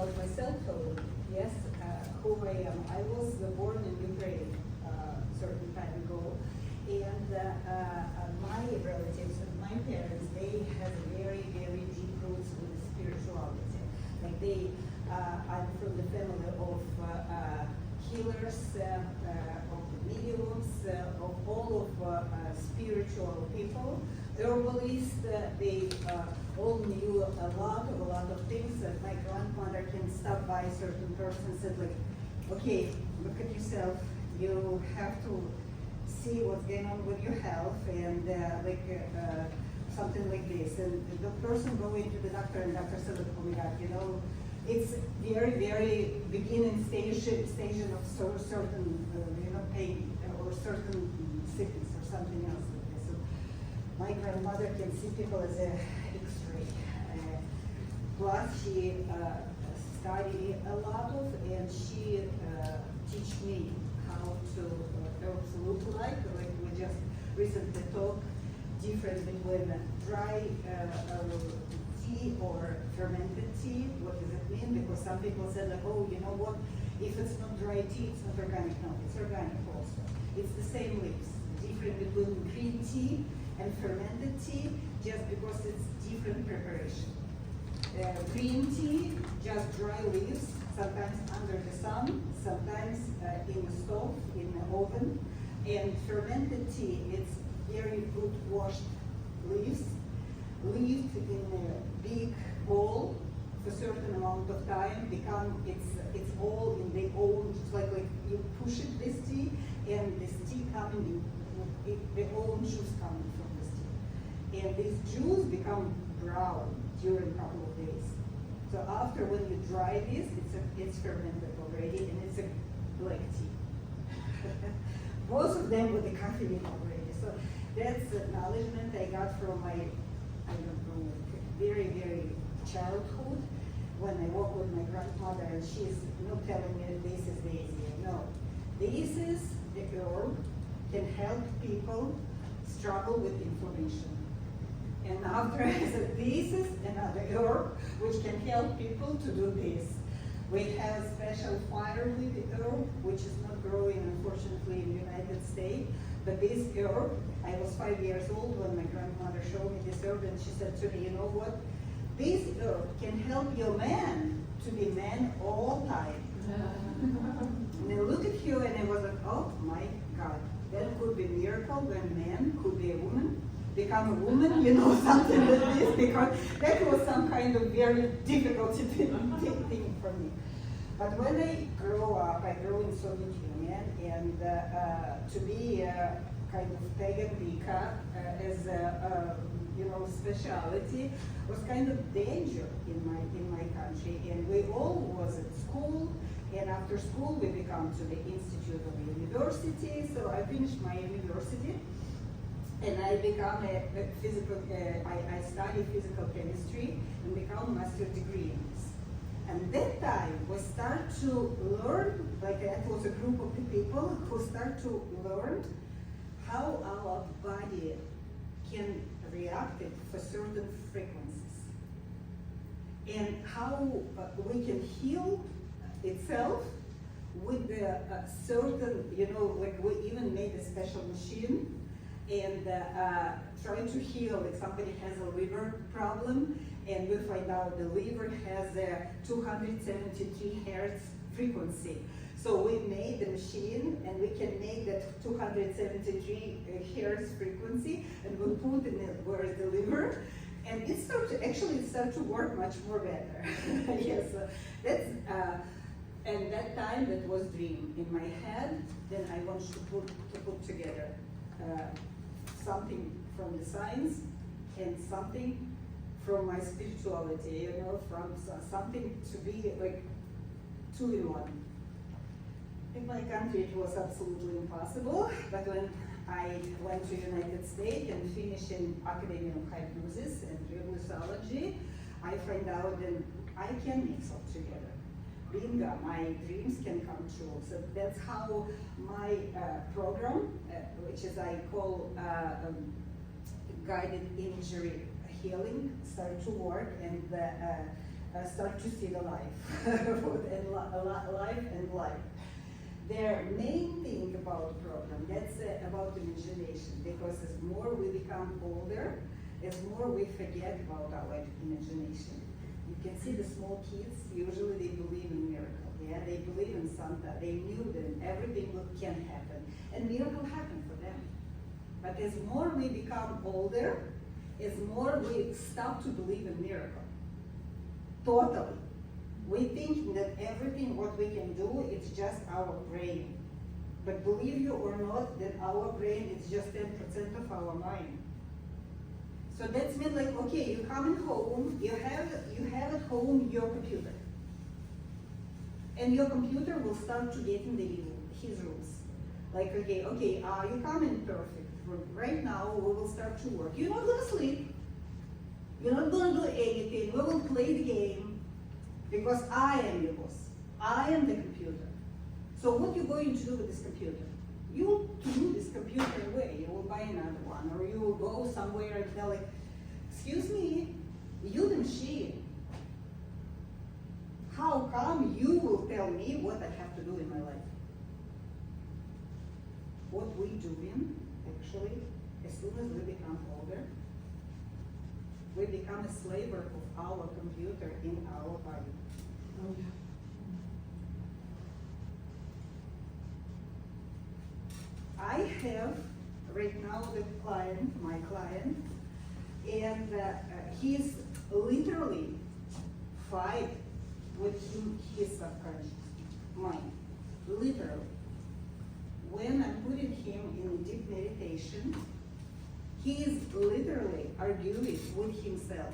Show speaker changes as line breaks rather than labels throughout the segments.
about myself a little. Yes, who I am. I was born in Ukraine certain time ago, and my relatives and my parents, they had very, very deep roots with spirituality. Like I'm from the family of healers, of mediums, of all of spiritual people. Herbalists, they all knew a lot of things. My grandmother can stop by a certain person and said, like, okay, look at yourself. You have to see what's going on with your health, and something like this. And the person going to the doctor, and doctor said, oh my God, it's very, very beginning stage of certain, pain or certain sickness or something else like this. So my grandmother can see people as an X-ray. Plus, she studied a lot of, and she teach me how to herbs look like. Like we just recently talked difference between dry tea or fermented tea. What does it mean? Because some people said like, oh, you know what? If it's not dry tea, it's not organic. No, it's organic also. It's the same leaves. Different between green tea and fermented tea, just because it's different preparation. Green tea, just dry leaves, sometimes under the sun, sometimes in the stove, in the oven. And fermented tea, it's very good washed leaves, leaved in a big bowl for a certain amount of time, it's all in their own, it's like you push it, this tea, and this tea coming in, the own juice coming from this tea. And this juice become brown during a couple of days. So after when you dry this, it's fermented already, and it's a black tea. Most of them with the caffeine already. So that's acknowledgement I got from my, I don't know, very, very childhood when I walk with my grandmother, and she's not telling me this is the easy. No, this is the herb can help people struggle with inflammation. And after I said, this is another herb which can help people to do this. We have special fireweed herb, which is not growing, unfortunately, in the United States. But this herb, I was 5 years old when my grandmother showed me this herb, and she said to me, you know what? This herb can help your man to be man all time. And I look at you, and I was like, oh my God, that could be a miracle when man could be a woman. Become a woman, something like this, because that was some kind of very difficult thing for me. But when I grew up, I grew in Soviet Union, and to be a kind of pagan Vika as a speciality was kind of danger in my country. And we all was at school, and after school we become to the Institute of University. So I finished my university. And I become a physical, I studied physical chemistry and become a master's degree in this. And that time we start to learn, like that was a group of the people who start to learn how our body can react for certain frequencies. And how we can heal itself with the certain, like we even made a special machine and trying to heal. If somebody has a liver problem, and we find out the liver has a 273 hertz frequency. So we made the machine, and we can make that 273 hertz frequency, and we put in it where is the liver, and it start to work much more better. Yes, that's and that time that was dream in my head. Then I wanted to put together something from the science and something from my spirituality, from something to be like 2 in 1. In my country it was absolutely impossible, but when I went to United States and finished in Academy of Hypnosis and Reflexology, I find out that I can mix all together. Bingo, my dreams can come true. So that's how my program, which is I call guided imagery healing, started to work. And start to see the life, and life and life. Their main thing about program, that's about imagination, because as more we become older, as more we forget about our imagination. You can see the small kids, usually they believe in miracle, yeah? They believe in Santa, they knew that everything can happen, and miracle happened for them. But as more we become older, as more we stop to believe in miracle. Totally. We think that everything what we can do is just our brain. But believe you or not, that our brain is just 10% of our mind. So that's mean like, okay, you coming home, you have at home your computer. And your computer will start to get in his rules. Like, okay, you coming perfect. Right now, we will start to work. You're not gonna sleep. You're not gonna do anything. We will play the game because I am your boss. I am the computer. So what you're going to do with this computer? You will throw this computer away. You will buy another one, or you will go somewhere and tell it, excuse me, you the machine. How come you will tell me what I have to do in my life? What we doing, actually, as soon as we become older, we become a slave of our computer in our body.
Oh, yeah.
I have right now my client, and he's literally fight with his subconscious mind, literally. When I'm putting him in deep meditation, he is literally arguing with himself.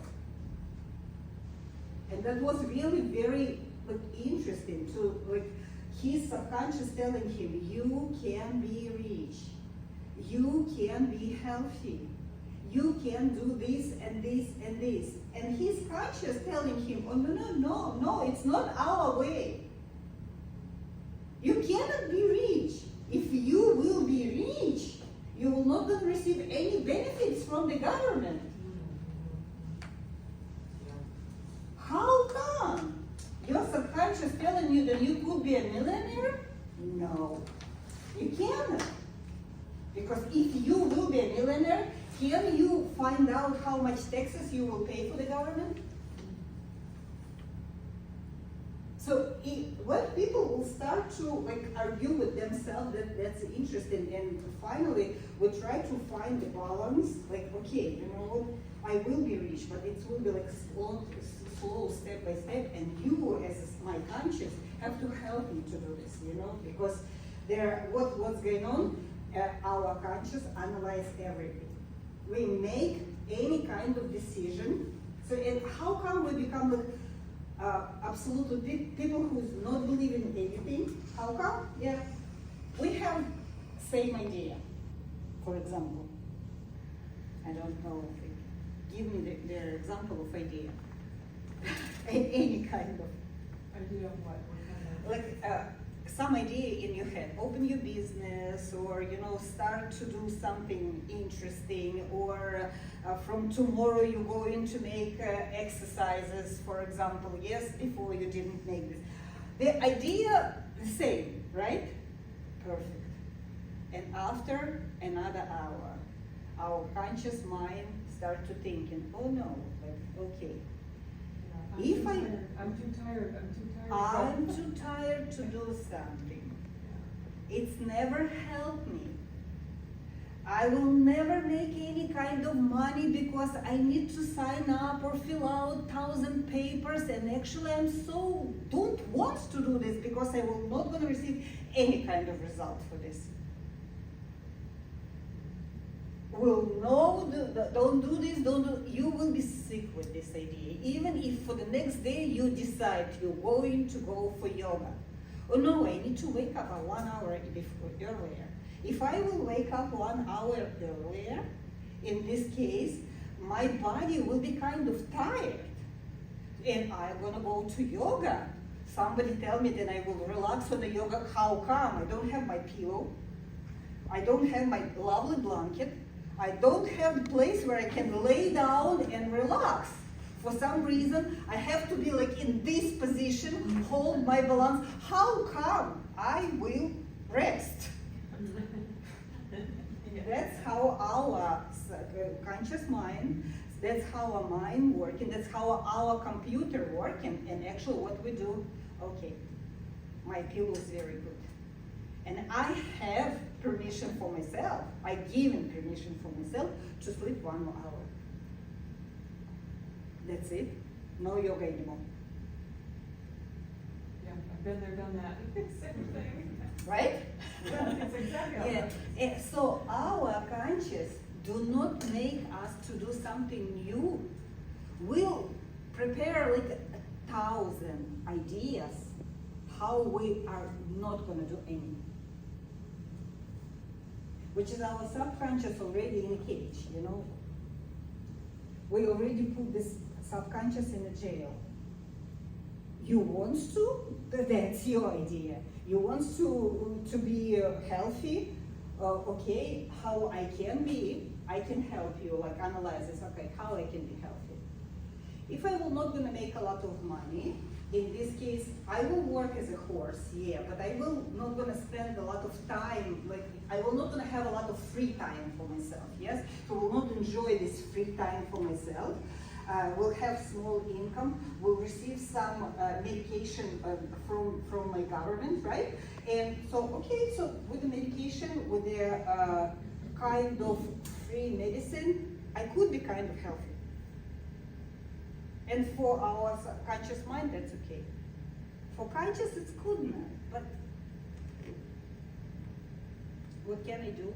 And that was really very interesting to his subconscious telling him, you can be rich, you can be healthy, you can do this and this and this. And his conscious telling him, oh no, it's not our way. You cannot be rich. If you will be rich, you will not going to receive any benefits from the government. How come? Your subconscious telling you that you could be a millionaire? No, you cannot. Because if you will be a millionaire, can you find out how much taxes you will pay for the government? So when people will start to argue with themselves, that's interesting, and finally we try to find the balance. Okay, you know what? I will be rich, but it will be slow, step by step, and you, as my conscious, have to help me to do this. Because what's going on? Our conscious analyze everything. We make any kind of decision. So, and how come we become absolutely people who not believe in anything? How come? Yeah, we have same idea. For example, I don't know. Give me their example of idea. Any kind of
Idea of what? What kind of?
Some idea in your head. Open your business, or start to do something interesting, or from tomorrow you're going to make exercises, for example. Yes, before you didn't make this. The idea the same, right? Perfect. And after another hour, our conscious mind start to thinking, oh no, okay.
I'm too tired.
I'm too tired to do something. It's never helped me. I will never make any kind of money because I need to sign up or fill out 1,000 papers, and actually I'm so don't want to do this because I will not going to receive any kind of result for this. Will no, don't do this, you will be sick with this idea. Even if for the next day you decide you're going to go for yoga. Oh no, I need to wake up 1 hour earlier. If I will wake up 1 hour earlier, in this case, my body will be kind of tired. And I'm gonna go to yoga. Somebody tell me that I will relax on the yoga. How come? I don't have my pillow. I don't have my lovely blanket. I don't have a place where I can lay down and relax. For some reason, I have to be like in this position, hold my balance. How come I will rest? That's how our conscious mind, that's how our mind working, that's how our computer working, and actually what we do, okay, my pillow is very good. And I have permission for myself, I given permission for myself to sleep 1 more hour. That's it, no yoga anymore.
Yeah, I've been there, done that, same thing.
Right?
Yeah, it's exactly how
Yeah.
it
And so our conscious do not make us to do something new. We'll prepare like 1,000 ideas how we are not gonna do anything. Which is our subconscious already in a cage, you know. We already put this subconscious in a jail. You want to? That's your idea. You want to be healthy? Okay, how I can be? I can help you, like analyze this, okay, how I can be healthy. If I will not gonna make a lot of money, in this case, I will work as a horse, yeah, but I will not gonna spend a lot of time, like, I will not gonna have a lot of free time for myself, yes? So I will not enjoy this free time for myself. We'll have small income, we'll receive some medication from my government, right? And so, okay, so with the medication, with the kind of free medicine, I could be kind of healthy. And for our subconscious mind, that's okay. For conscious, it's good now, but what can I do?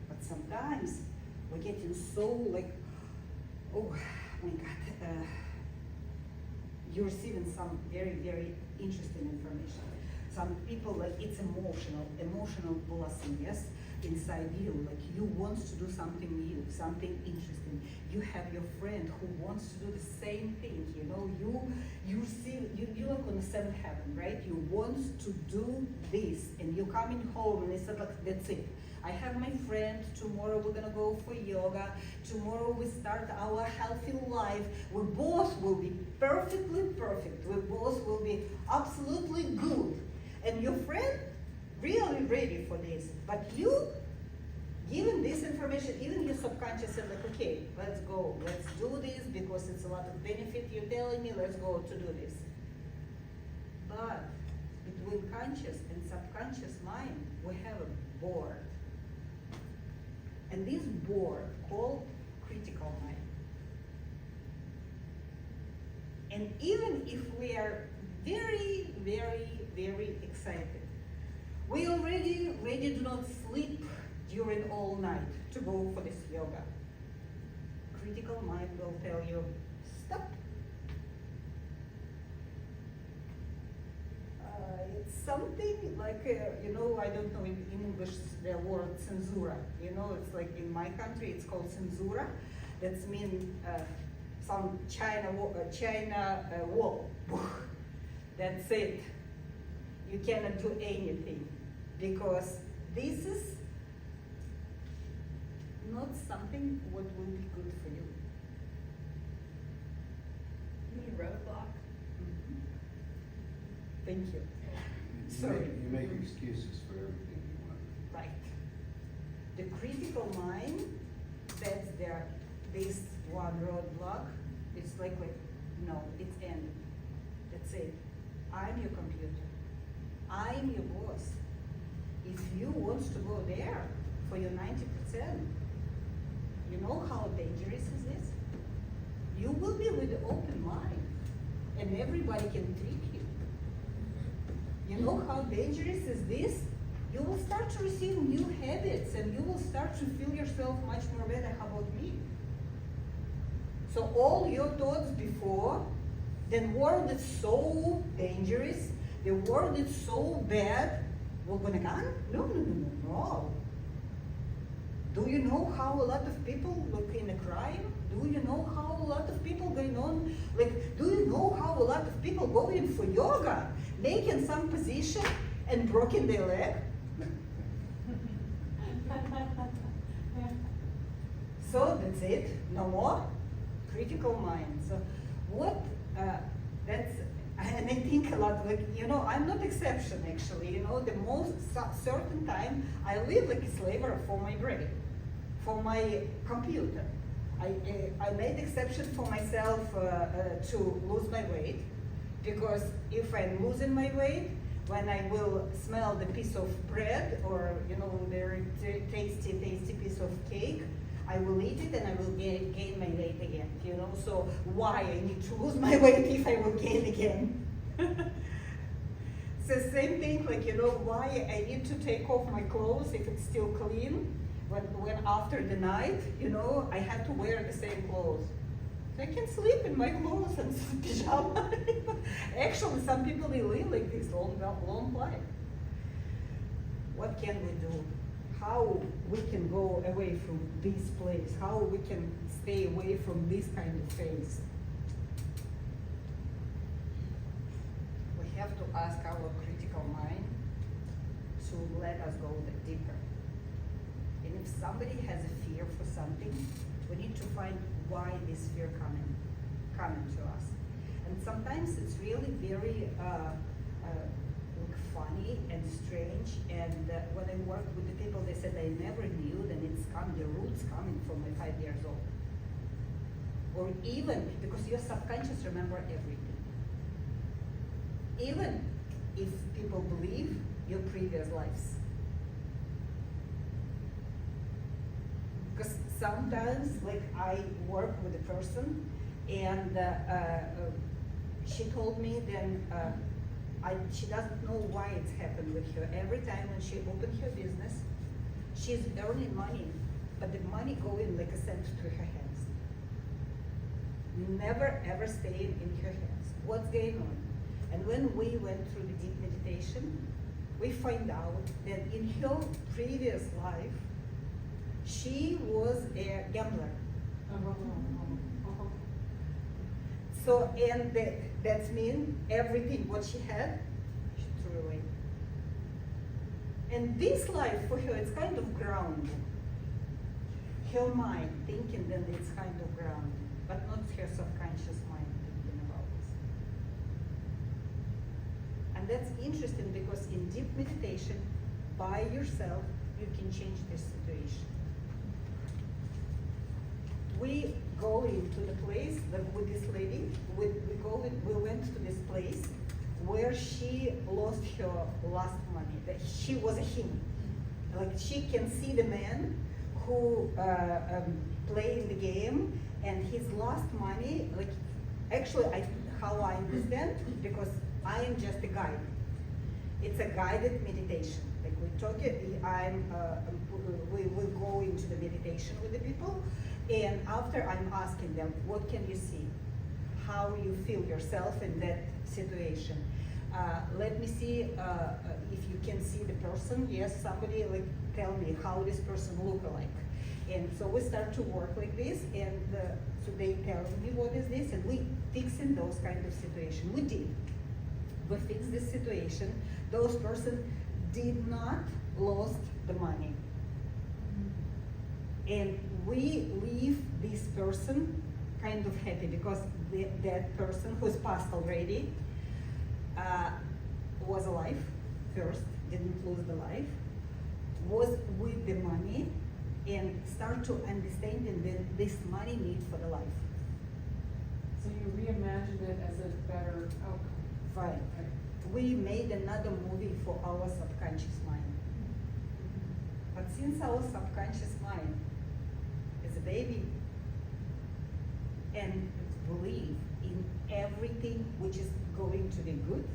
But sometimes we get in so like, oh my God, you're receiving some very, very interesting information. Some people, like, it's emotional blessing, yes, inside you. Like, you want to do something new, something interesting. You have your friend who wants to do the same thing, you know. You see, you're like on the seventh heaven, right? You want to do this, and you're coming home, and it's like, that's it. I have my friend, tomorrow we're gonna go for yoga, tomorrow we start our healthy life. We both will be perfectly perfect. We both will be absolutely good. And your friend really ready for this, but you given this information, even your subconscious said like, okay, let's go, let's do this because it's a lot of benefit, you're telling me, let's go to do this. But between conscious and subconscious mind, we have a board. And this board called critical mind. And even if we are very, very, very excited, we already do not sleep during all night to go for this yoga. Critical mind will tell you, stop. It's something like, you know, I don't know in English the word censura. You know, it's like in my country it's called censura. That means some China wall. That's it. You cannot do anything because this is not something what will be good for you.
You mean roadblock?
Mm-hmm. Thank you.
You make excuses for everything you want.
Right. The critical mind, that's this one roadblock. It's like, no, it's ended. That's it. I'm your computer. I'm your boss. If you want to go there for your 90%, you know how dangerous is this? You will be with an open mind, and everybody can trick you. You know how dangerous is this? You will start to receive new habits, and you will start to feel yourself much more better. How about me? So all your thoughts before, the world is so dangerous, the world is so bad, we're gonna go? No. Do you know how a lot of people look in a crime? Do you know how a lot of people going on? Like, do you know how a lot of people going for yoga, making some position and broken their leg? So that's it, no more critical mind. So what, that's, and I think a lot, like, you know, I'm not exception actually, you know, the most certain time I live like a slave for my brain, for my computer. I made exception for myself to lose my weight, because if I'm losing my weight, when I will smell the piece of bread or, you know, very tasty piece of cake, I will eat it and I will gain my weight again, you know. So why I need to lose my weight if I will gain again? It's the same thing, like, you know, why I need to take off my clothes if it's still clean, when after the night, you know, I have to wear the same clothes. I can sleep in my clothes and pajama. Actually, some people, they live like this long life. What can we do? How we can go away from this place? How we can stay away from this kind of phase? We have to ask our critical mind to let us go deeper. And if somebody has a fear for something, we need to find why this fear coming to us. And sometimes it's really very funny and strange. And when I work with the people, they said I never knew that the roots coming from my 5 years old. Or even because your subconscious remember everything. Even if people believe your previous lives. Because sometimes, like, I work with a person, and she told me then she doesn't know why it's happened with her. Every time when she opened her business, she's earning money, but the money going like a cent to her hands. Never ever staying in her hands. What's going on? And when we went through the deep meditation, we find out that in her previous life, she was a gambler. So, and that's mean everything what she had, she threw away. And this life for her, it's kind of grounded. Her mind thinking that it's kind of grounded, but not her subconscious mind thinking about this. And that's interesting because in deep meditation, by yourself, you can change this situation. We go into the place with this lady, we went to this place where she lost her last money. That she was a him. Like, she can see the man who played the game, and his lost money, like, actually how I understand, because I am just a guide. It's a guided meditation. Like, we will go into the meditation with the people, and after I'm asking them, what can you see? How you feel yourself in that situation? Let me see if you can see the person. Yes, somebody like tell me how this person look like. And so we start to work like this, and so they tell me what is this, and we fixing those kind of situation. We did. We fixed this situation. Those person did not lost the money. And we leave this person kind of happy because that person who's passed already was alive first, didn't lose the life, was with the money, and start to understanding that this money need for the life.
So you reimagined it as a better outcome.
Right. We made another movie for our subconscious mind. But since our subconscious mind is a baby and believe in everything which is going to be good,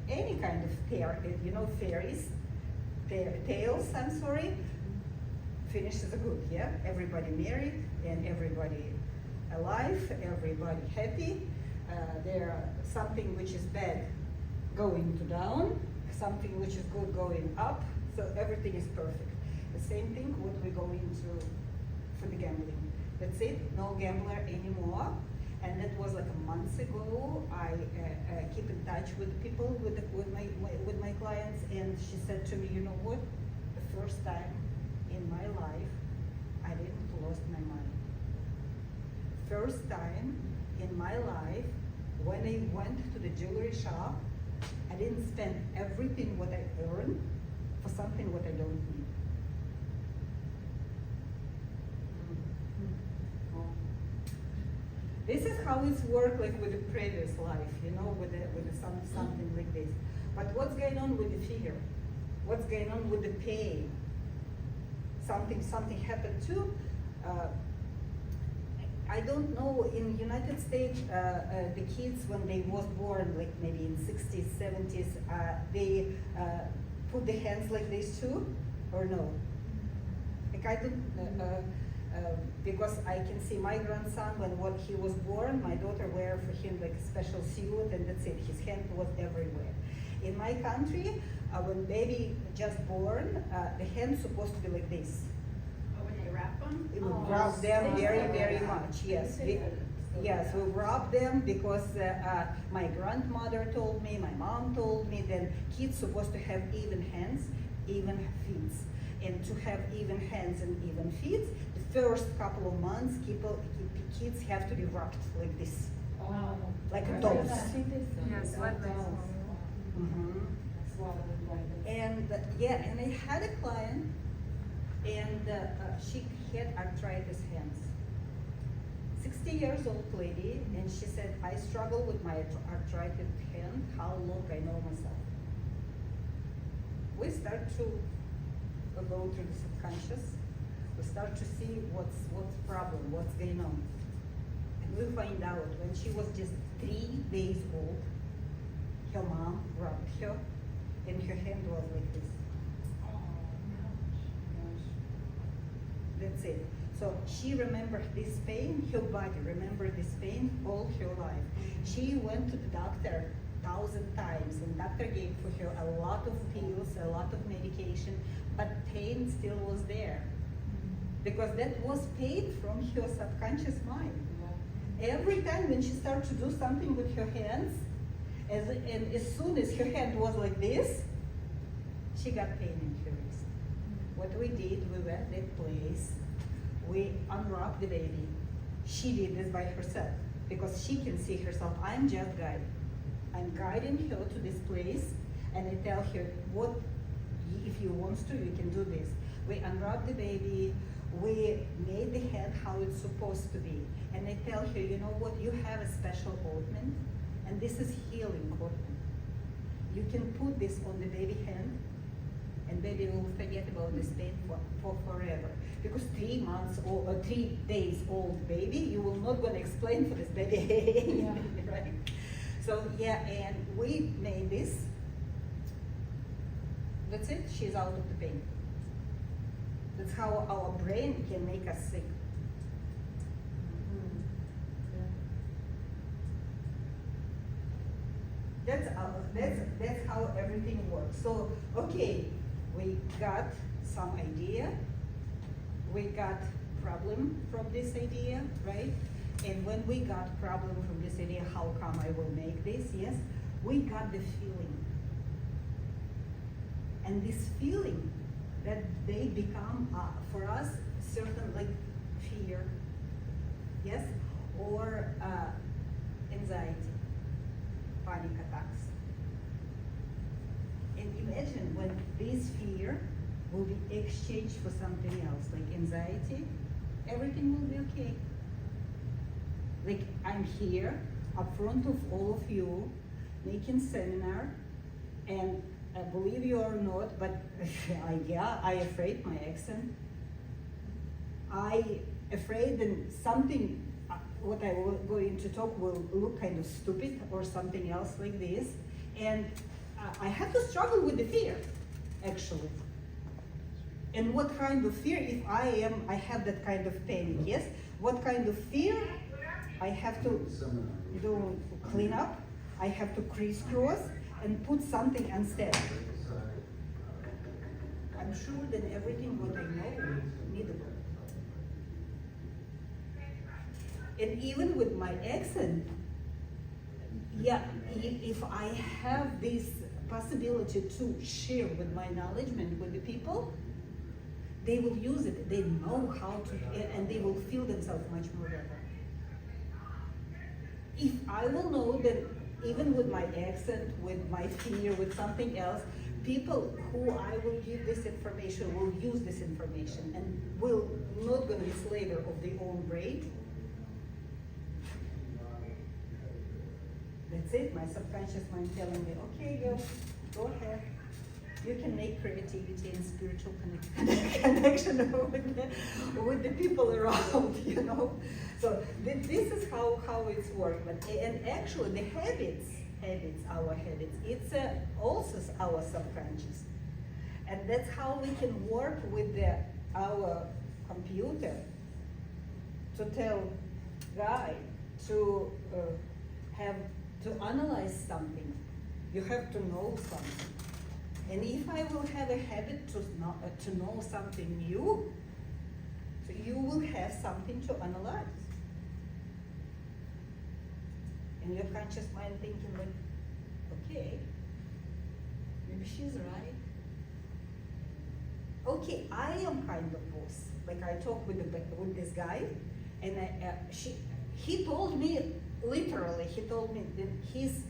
any kind of fairies, tales, I'm sorry, finishes good, yeah? Everybody married and everybody alive, everybody happy. There something which is bad going to down, something which is good going up, so everything is perfect. The same thing what we go into for the gambling. That's it, no gambler anymore. And that was like a month ago. I keep in touch with people, with my clients, and she said to me, you know what? The first time in my life, I didn't lose my mind. first time in my life when I went to the jewelry shop, I didn't spend everything what I earned for something what I don't need. This is how it's worked like with the previous life, you know, with something like this. But what's going on with the fear? What's going on with the pain? Something happened too. I don't know, in United States, the kids when they was born, like maybe in 60s, 70s, they put the hands like this too, or no? Like I don't, because I can see my grandson when he was born, my daughter wear for him like a special suit and that's it, his hand was everywhere. In my country, when baby just born, the hand's supposed to be like this.
When they wrap them?
It would rub them very, very much, yes. Yes, we rub them because my grandmother told me, my mom told me that kids supposed to have even hands, even feet. And to have even hands and even feet, the first couple of months, kids have to be rubbed like this, like dolls.
Yes, like this.
Mhm. And and I had a client, and she had arthritis hands. 60 years old lady, and she said, I struggle with my arthritis hand, how long I know myself. We start to go through the subconscious, we start to see what's problem, what's going on. And we find out when she was just 3 days old, her mom rubbed her, and her hand was like this. That's it. So she remembered this pain, her body remembered this pain all her life. She went to the doctor 1,000 times, and doctor gave for her a lot of pills, a lot of medication, but pain still was there. Because that was pain from her subconscious mind. Every time when she started to do something with her hands, and as soon as her hand was like this, she got pain in her wrist. What we did, we went that place, we unwrapped the baby. She did this by herself because she can see herself. I'm just guiding. I'm guiding her to this place, and I tell her, what, if you want to, you can do this. We unwrap the baby, we made the head how it's supposed to be. And I tell her, you know what, you have a special ointment, and this is healing ointment. You can put this on the baby hand, and baby will forget about this pain for forever. Because 3 months old, 3 days old baby, you will not gonna explain for this baby, right? So and we made this. That's it, she's out of the pain. That's how our brain can make us sick. That's how everything works. So, okay, we got some idea, we got problem from this idea, right? And when we got problem from this idea, how come I will make this? Yes, we got the feeling. And this feeling that they become, for us, certain like fear, yes, or anxiety, panic attacks. And imagine when this fear will be exchanged for something else, like anxiety, everything will be okay. Like I'm here, up front of all of you, making seminar, and believe you or not, but I afraid my accent. I afraid that something, what I was going to talk will look kind of stupid or something else like this. And I have to struggle with the fear, actually. And what kind of fear, if I have that kind of panic, yes? What kind of fear I have to do clean up, I have to crisscross and put something instead. I'm sure that everything what I know is needable. And even with my accent, if I have this possibility to share with my knowledge with the people, they will use it, they know how to, and they will feel themselves much more better. if I will know that even with my accent, with my fear, with something else, people who I will give this information will use this information and will not gonna be slaver of their own brain. That's it, my subconscious mind telling me, okay, go ahead. You can make creativity and spiritual connection with the people around, you know. So this is how it's worked. But and actually the habits, our habits, it's also our subconscious, and that's how we can work with our computer to tell guy to have to analyze something. You have to know something. And if I will have a habit to know something new, so you will have something to analyze. And your conscious mind thinking like, okay, maybe she's right. Okay, I am kind of boss. Like I talked with this guy, and he told me literally. He told me that his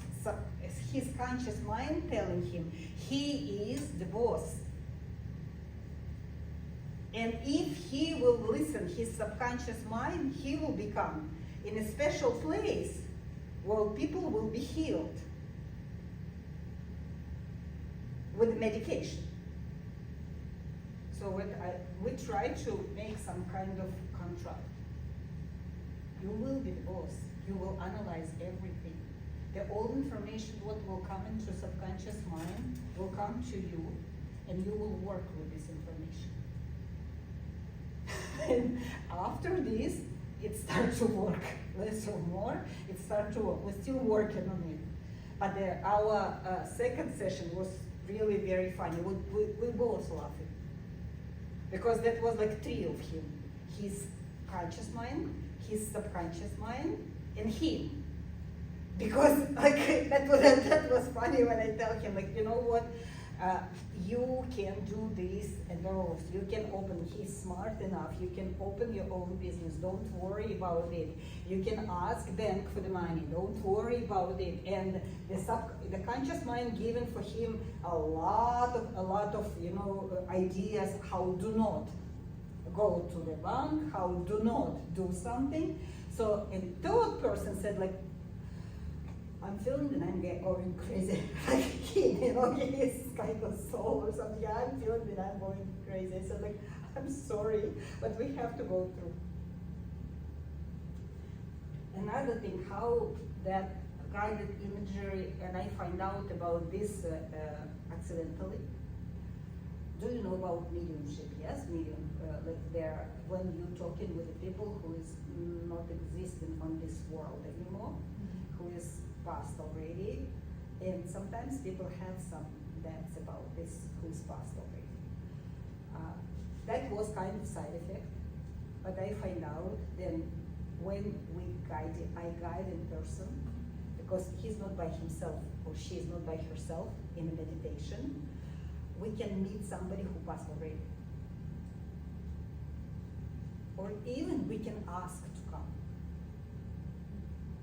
conscious mind telling him he is the boss. And if he will listen his subconscious mind, he will become in a special place where people will be healed with medication. So we try to make some kind of contract. You will be the boss. You will analyze everything. The old information, what will come into subconscious mind, will come to you, and you will work with this information. And after this, it starts to work, less or more, it starts to work. We're still working on it. But our second session was really very funny. We both laughing. Because that was like three of him. His conscious mind, his subconscious mind, and him. Because like that was funny when I tell him, like, you know what, you can do this and those. You can open. He's smart enough. You can open your own business. Don't worry about it. You can ask bank for the money. Don't worry about it. And the conscious mind given for him a lot of ideas how do not go to the bank, how do not do something. So a third person said like, I'm feeling that I'm going crazy. Like him, he is kind of soul or something. Yeah, I'm feeling that I'm going crazy. So like, I'm sorry, but we have to go through. Another thing, how that guided imagery, and I find out about this accidentally. Do you know about mediumship? Yes, medium. Like there, when you're talking with the people who is not existing on this world anymore, who is passed already, and sometimes people have some doubts about this who's passed already. That was kind of side effect, but I find out then when I guide in person, because he's not by himself or she is not by herself in a meditation, we can meet somebody who passed already. Or even we can ask to come.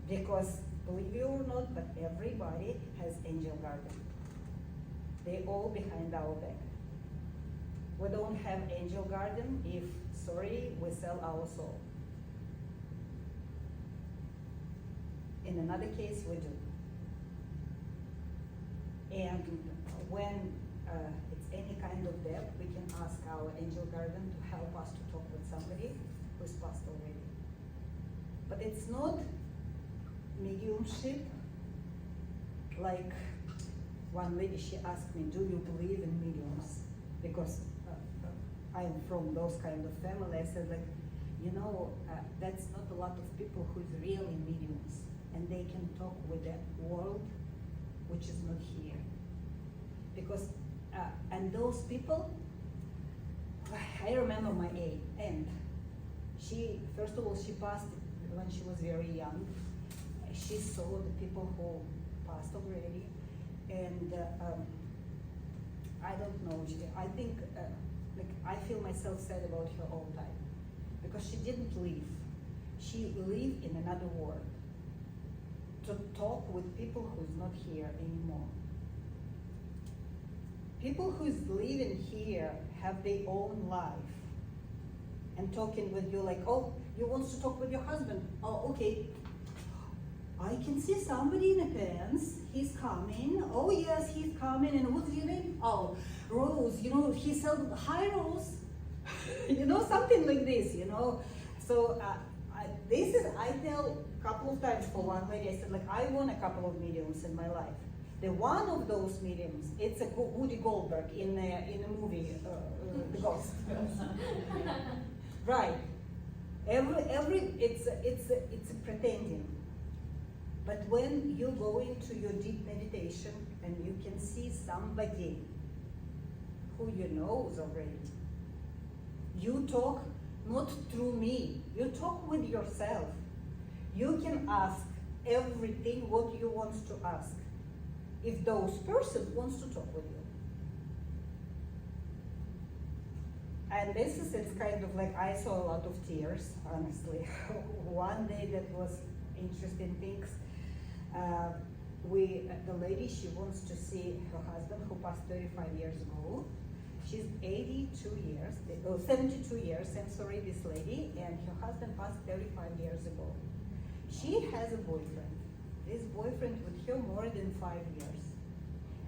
Because believe it or not, but everybody has angel guardian. They all behind our back. We don't have angel guardian if, sorry, we sell our soul. In another case, we do. And when it's any kind of debt, we can ask our angel guardian to help us to talk with somebody who's passed already. But it's not mediumship. Like one lady, she asked me, do you believe in mediums? Because I'm from those kind of family. I said, like, that's not a lot of people who's really mediums, and they can talk with the world which is not here. Because and those people, I remember my aunt. She, first of all, she passed when she was very young. She saw the people who passed already, and I don't know. I think I feel myself sad about her all the time, because she didn't leave. She lived in another world. to talk with people who's not here anymore. People who's living here have their own life. And talking with you like, oh, you want to talk with your husband? Oh, okay. I can see somebody in the pants. He's coming. Oh yes, he's coming. And what's your name? Oh, Rose. You know, he said, hi Rose. You know, something like this, you know. So I tell a couple of times for one lady, I said, like, I want a couple of mediums in my life. The one of those mediums, it's a Woody Goldberg in the movie, The Ghost. Right. It's a pretending. But when you go into your deep meditation and you can see somebody who you know already, you talk not through me, you talk with yourself. You can ask everything what you want to ask, if those person wants to talk with you. And this is, it's kind of like, I saw a lot of tears, honestly. One day that was interesting things. The lady, she wants to see her husband who passed 35 years ago. She's 72 years, I'm sorry, this lady, and her husband passed 35 years ago. She has a boyfriend. This boyfriend with her more than 5 years.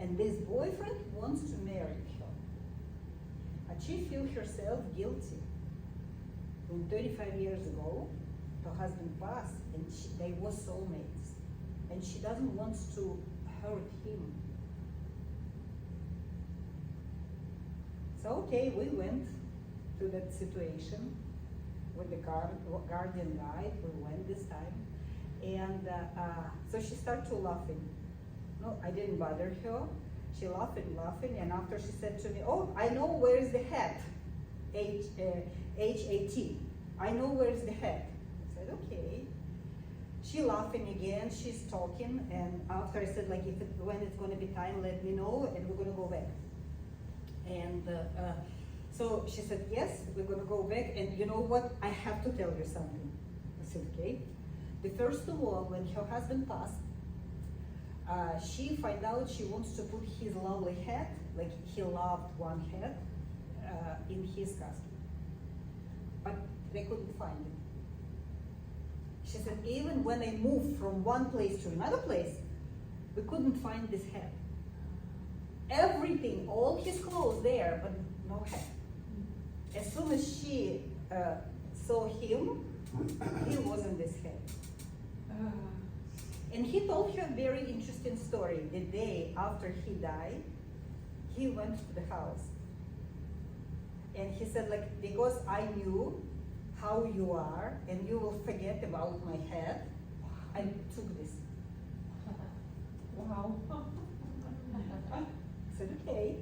And this boyfriend wants to marry her. But she feels herself guilty. When 35 years ago, her husband passed and they were soulmates. And she doesn't want to hurt him. So okay, we went to that situation with the guardian guide. We went this time. And so she started to laughing. No, I didn't bother her. She laughing, and after she said to me, oh, I know where is the hat. H-A-T. I know where is the hat. I said, okay. She laughing again, she's talking, and after I said, like, when it's gonna be time, let me know, and we're gonna go back. And so she said, yes, we're gonna go back, and you know what? I have to tell you something. I said, okay. The first of all, when her husband passed, she find out she wants to put his lovely hat, like he loved one hat, in his casket. But they couldn't find it. She said, even when I moved from one place to another place, we couldn't find this hat. Everything, all his clothes there, but no hat. As soon as she saw him, he was in this hat. And he told her a very interesting story. The day after he died, he went to the house. And he said, like, because I knew how you are and you will forget about my head, I took this.
Wow.
I said, okay.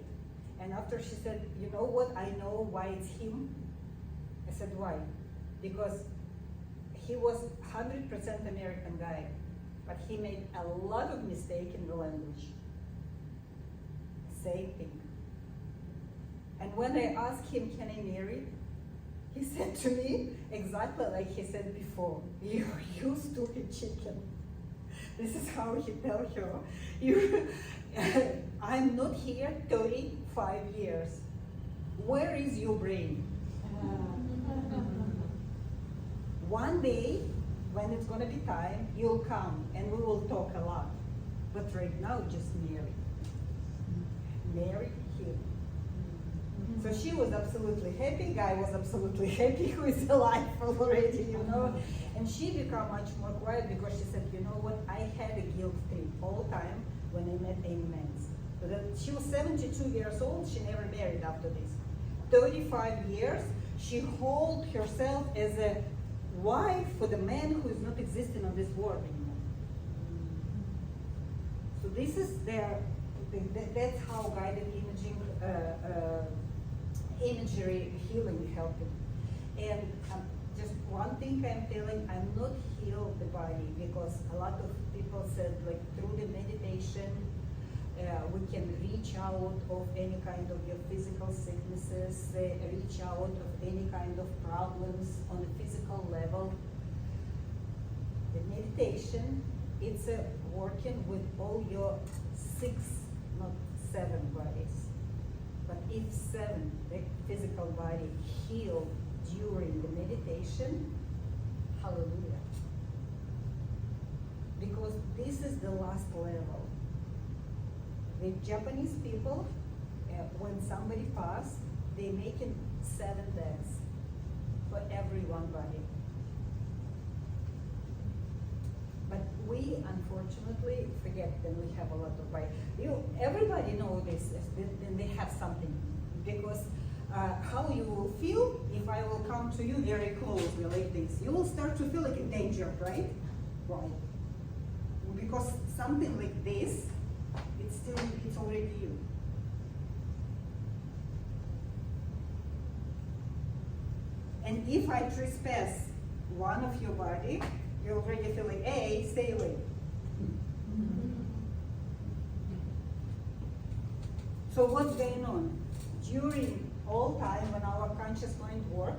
And after she said, you know what, I know why it's him. I said, why? Because he was 100% American guy, but he made a lot of mistake in the language. Same thing. And when I asked him, can I marry? He said to me, exactly like he said before, you stupid chicken. This is how he tells her. I'm not here 35 years. Where is your brain? One day, when it's gonna be time, you'll come and we will talk a lot. But right now, just marry. Marry him. So she was absolutely happy, guy was absolutely happy, who is alive already, you know. And she became much more quiet because she said, you know what, I had a guilt trip all the time when I met Amy Mans. So that she was 72 years old, she never married after this. 35 years, she held herself as a wife for the man who is not existing on this world anymore. So this is that's how guided imaging, imagery healing helping. And just one thing I'm telling, I'm not heal the body, because a lot of people said, like, through the meditation, we can reach out of any kind of your physical sicknesses, reach out of any kind of problems on a physical level. The meditation it's working with all your 6, not 7 bodies. But if 7, the physical body, heal during the meditation, hallelujah. Because this is the last level. The Japanese people, when somebody passed, they make it 7 deaths for every one body. But we unfortunately forget that we have a lot of body. Everybody knows this, then they have something. Because how you will feel if I will come to you very closely like this. You will start to feel like in danger, right? Why? Because something like this, it's already you. And if I trespass one of your body, you already feel like, hey, stay away. So what's going on? During all time when our conscious mind work,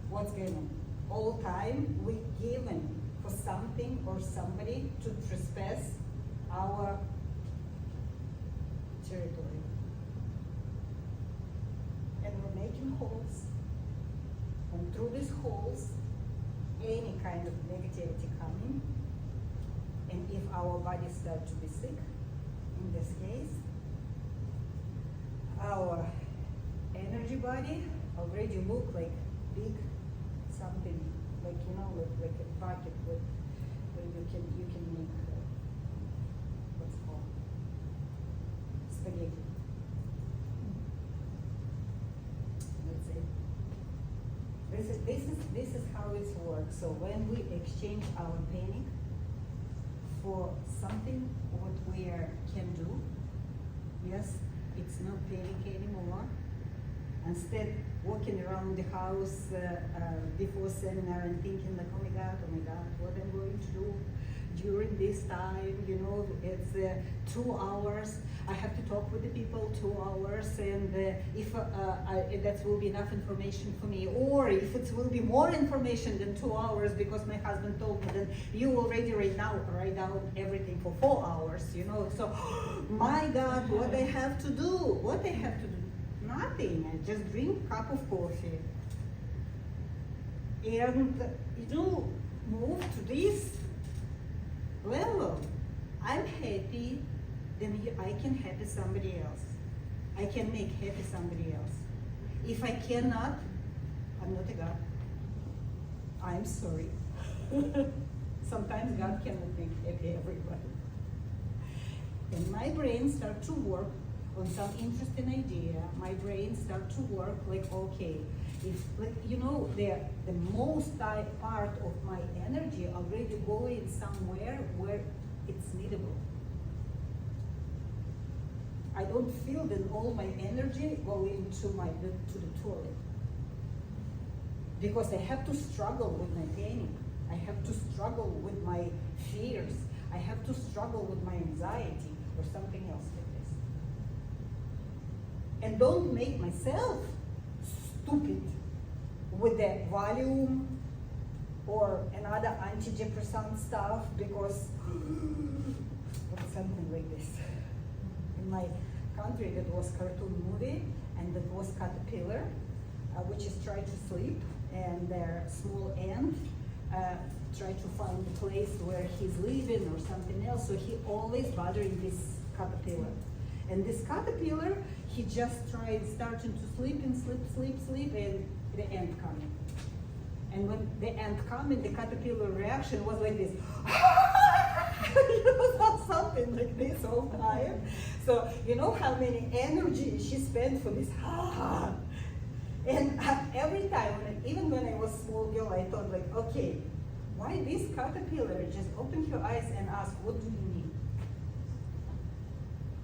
what's going on? All time we given for something or somebody to trespass our territory. And we're making holes. And through these holes, any kind of negativity coming. And if our bodies start to be sick, in this case, our energy body already look like big something, like like a bucket with where you can make what's called spaghetti. That's it. This is how it works. So when we exchange our panic for something what we can do, yes, it's not panic anymore. Instead, walking around the house before seminar and thinking like, oh my God, what I'm going to do during this time, it's 2 hours. I have to talk with the people 2 hours, and if that will be enough information for me, or if it will be more information than 2 hours, because my husband told me that you already write down everything for 4 hours, So, my God, what I have to do? Nothing. I just drink a cup of coffee. And you move to this level. I'm happy, then I can happy somebody else. I can make happy somebody else. If I cannot, I'm not a God. I'm sorry. Sometimes God cannot make happy everybody. And my brain starts to work on some interesting idea. My brain starts to work like, okay, if the most part of my energy already going somewhere where it's needable. I don't feel that all my energy going to the toilet. Because I have to struggle with my pain. I have to struggle with my fears. I have to struggle with my anxiety or something else like this. And don't make myself stupid with the volume or another antidepressant stuff, because something like this. In my country, that was cartoon movie, and that was caterpillar, which is try to sleep, and their small ant try to find a place where he's living or something else. So he always bothering this caterpillar. And this caterpillar, he just starting to sleep, and the ant coming. And when the ant coming, the caterpillar reaction was like this. Something like this all the time. So you know how many energy she spent for this. And every time, even when I was a small girl, I thought like, okay, why this caterpillar just open her eyes and ask, what do you need?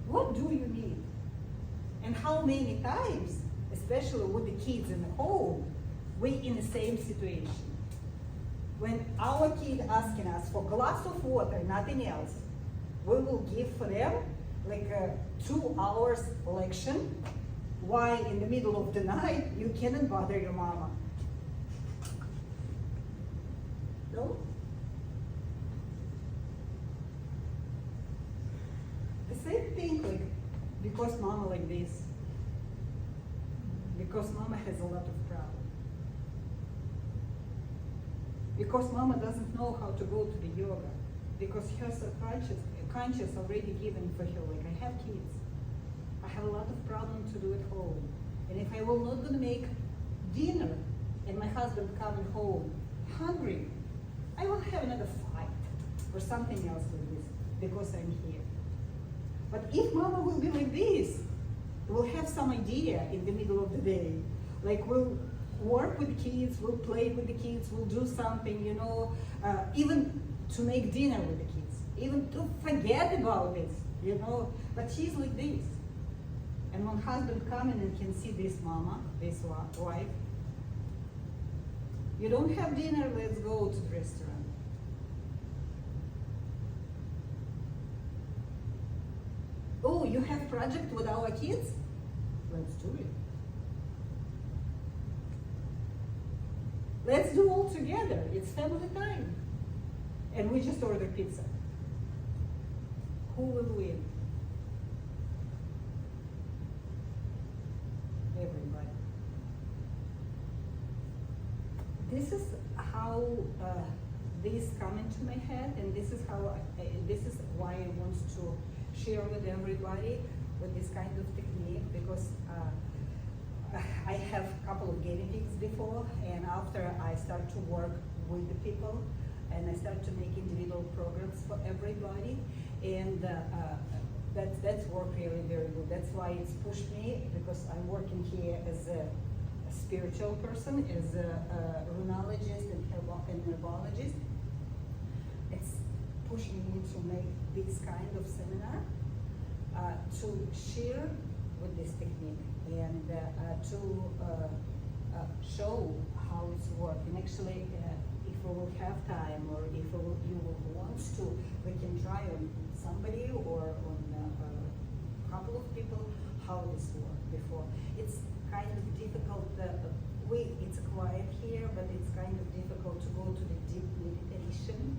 What do you need? And how many times, especially with the kids in the home, we in the same situation. When our kid asking us for a glass of water, nothing else, we will give for them like a 2 hours lection. Why in the middle of the night you cannot bother your mama? No? because mama like this. Because mama has a lot of problems. Because mama doesn't know how to go to the yoga. Because her subconscious already given for her, like I have kids. I have a lot of problems to do at home. And if I will not gonna make dinner and my husband coming home hungry, I will have another fight or something else like this because I'm here. But if mama will be like this, we'll have some idea in the middle of the day. Like we'll work with the kids, we'll play with the kids, we'll do something, you know, even to make dinner with the kids, even to forget about this, you know. But she's like this. And when husband come in and can see this mama, this wife, you don't have dinner, let's go to the restaurant. Oh, you have project with our kids? Let's do it. Let's do all together. It's family time. And we just order pizza. Who will win? Everybody. This is how this come into my head, and this is how this is why I want to share with everybody with this kind of technique, because I have a couple of guinea pigs before, and after I start to work with the people and I start to make individual programs for everybody, and that's worked really very good. That's why it's pushed me, because I'm working here as a spiritual person, as a runologist and herbologist. It's pushing me to make this kind of seminar to share with this technique and to show how it's working. Actually, if we will have time, or if you will want to, we can try on somebody or on a couple of people how this worked before. It's kind of difficult. It's quiet here, but it's kind of difficult to go to the deep meditation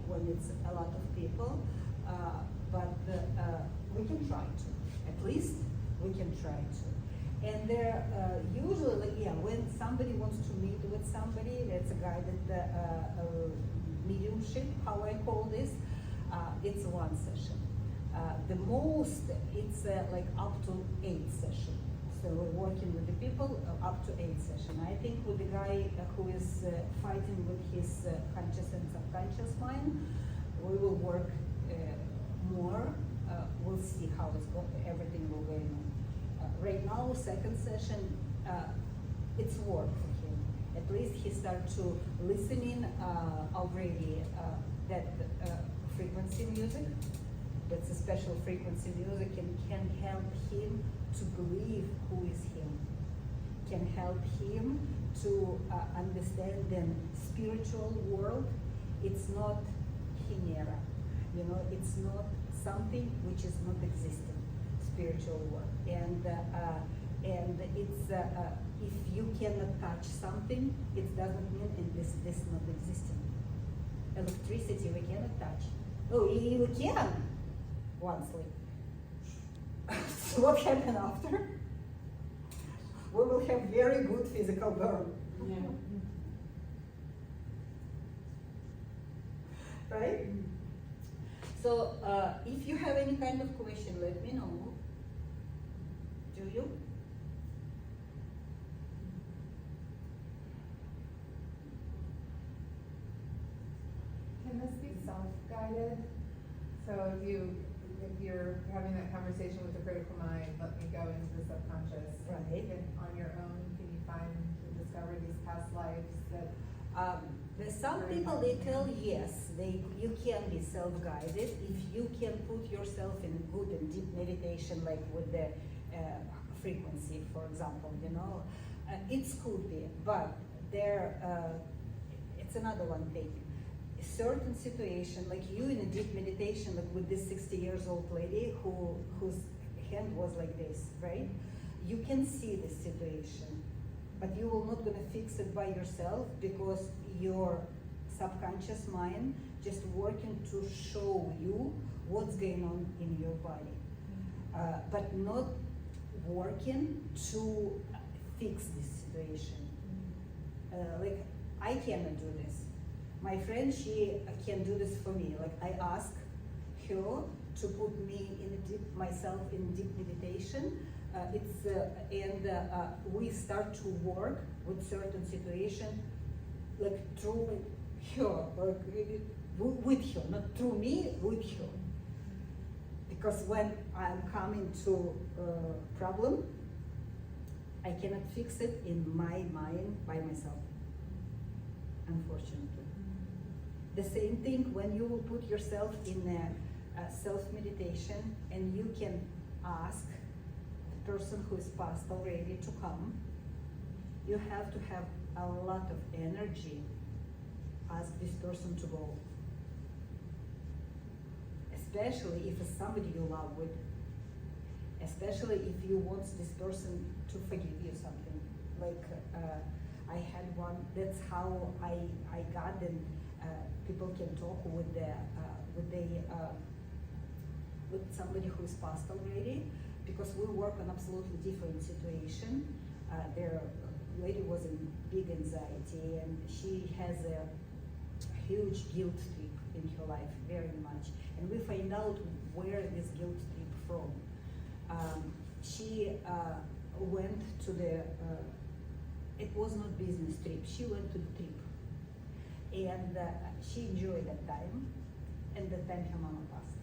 when it's a lot of people. But we can try to. At least we can try to. And there usually, when somebody wants to meet with somebody, that's a guided mediumship, how I call this. It's one session. The most, it's like up to 8 sessions. So we're working with the people up to 8 sessions. I think with the guy who is fighting with his conscious and subconscious mind, we will work more. We'll see how everything will go on. Right now, second session, it's work for him. At least he started to listening already that frequency music. That's a special frequency music, and can help him to believe who is him. Can help him to understand the spiritual world. It's not chimera, you know. It's not something which is not existing. Spiritual world, and it's if you cannot touch something, it doesn't mean this not existing. Electricity we cannot touch. Oh, you can once. So what happened after? We will have very good physical burn.
Yeah.
Right? So if you have any kind of question, let me know. Do you?
Can this be self-guided? So if you're having that conversation with the critical mind, let me go into the subconscious.
Right.
On your own, can you find to discover these past lives that?
There's some people, they tell yes, you can be self-guided if you can put yourself in good and deep meditation, like with the frequency, for example, you know. It could be, but it's another one thing. A certain situation, like you in a deep meditation, like with this 60 years old lady whose hand was like this, right? You can see this situation, but you will not gonna fix it by yourself, because your subconscious mind just working to show you what's going on in your body. but not working to fix this situation. Like, I cannot do this. My friend, she can do this for me. Like, I ask her to put me myself in deep meditation. We start to work with certain situation, like through her, like with her, not through me, with her. Because when I'm coming to a problem, I cannot fix it in my mind by myself, unfortunately. The same thing when you will put yourself in a self-meditation and you can ask the person who is past already to come. You have to have a lot of energy, ask this person to go. Especially if it's somebody you love with. Especially if you want this person to forgive you something. Like I had one, that's how I got, and people can talk with somebody who is passed already, because we work on absolutely different situation. Their lady was in big anxiety, and she has a huge guilt trip in her life, very much. And we find out where this guilt trip from. She went to the, it was not business trip, she went to the trip. And she enjoyed that time, and that time her mama passed.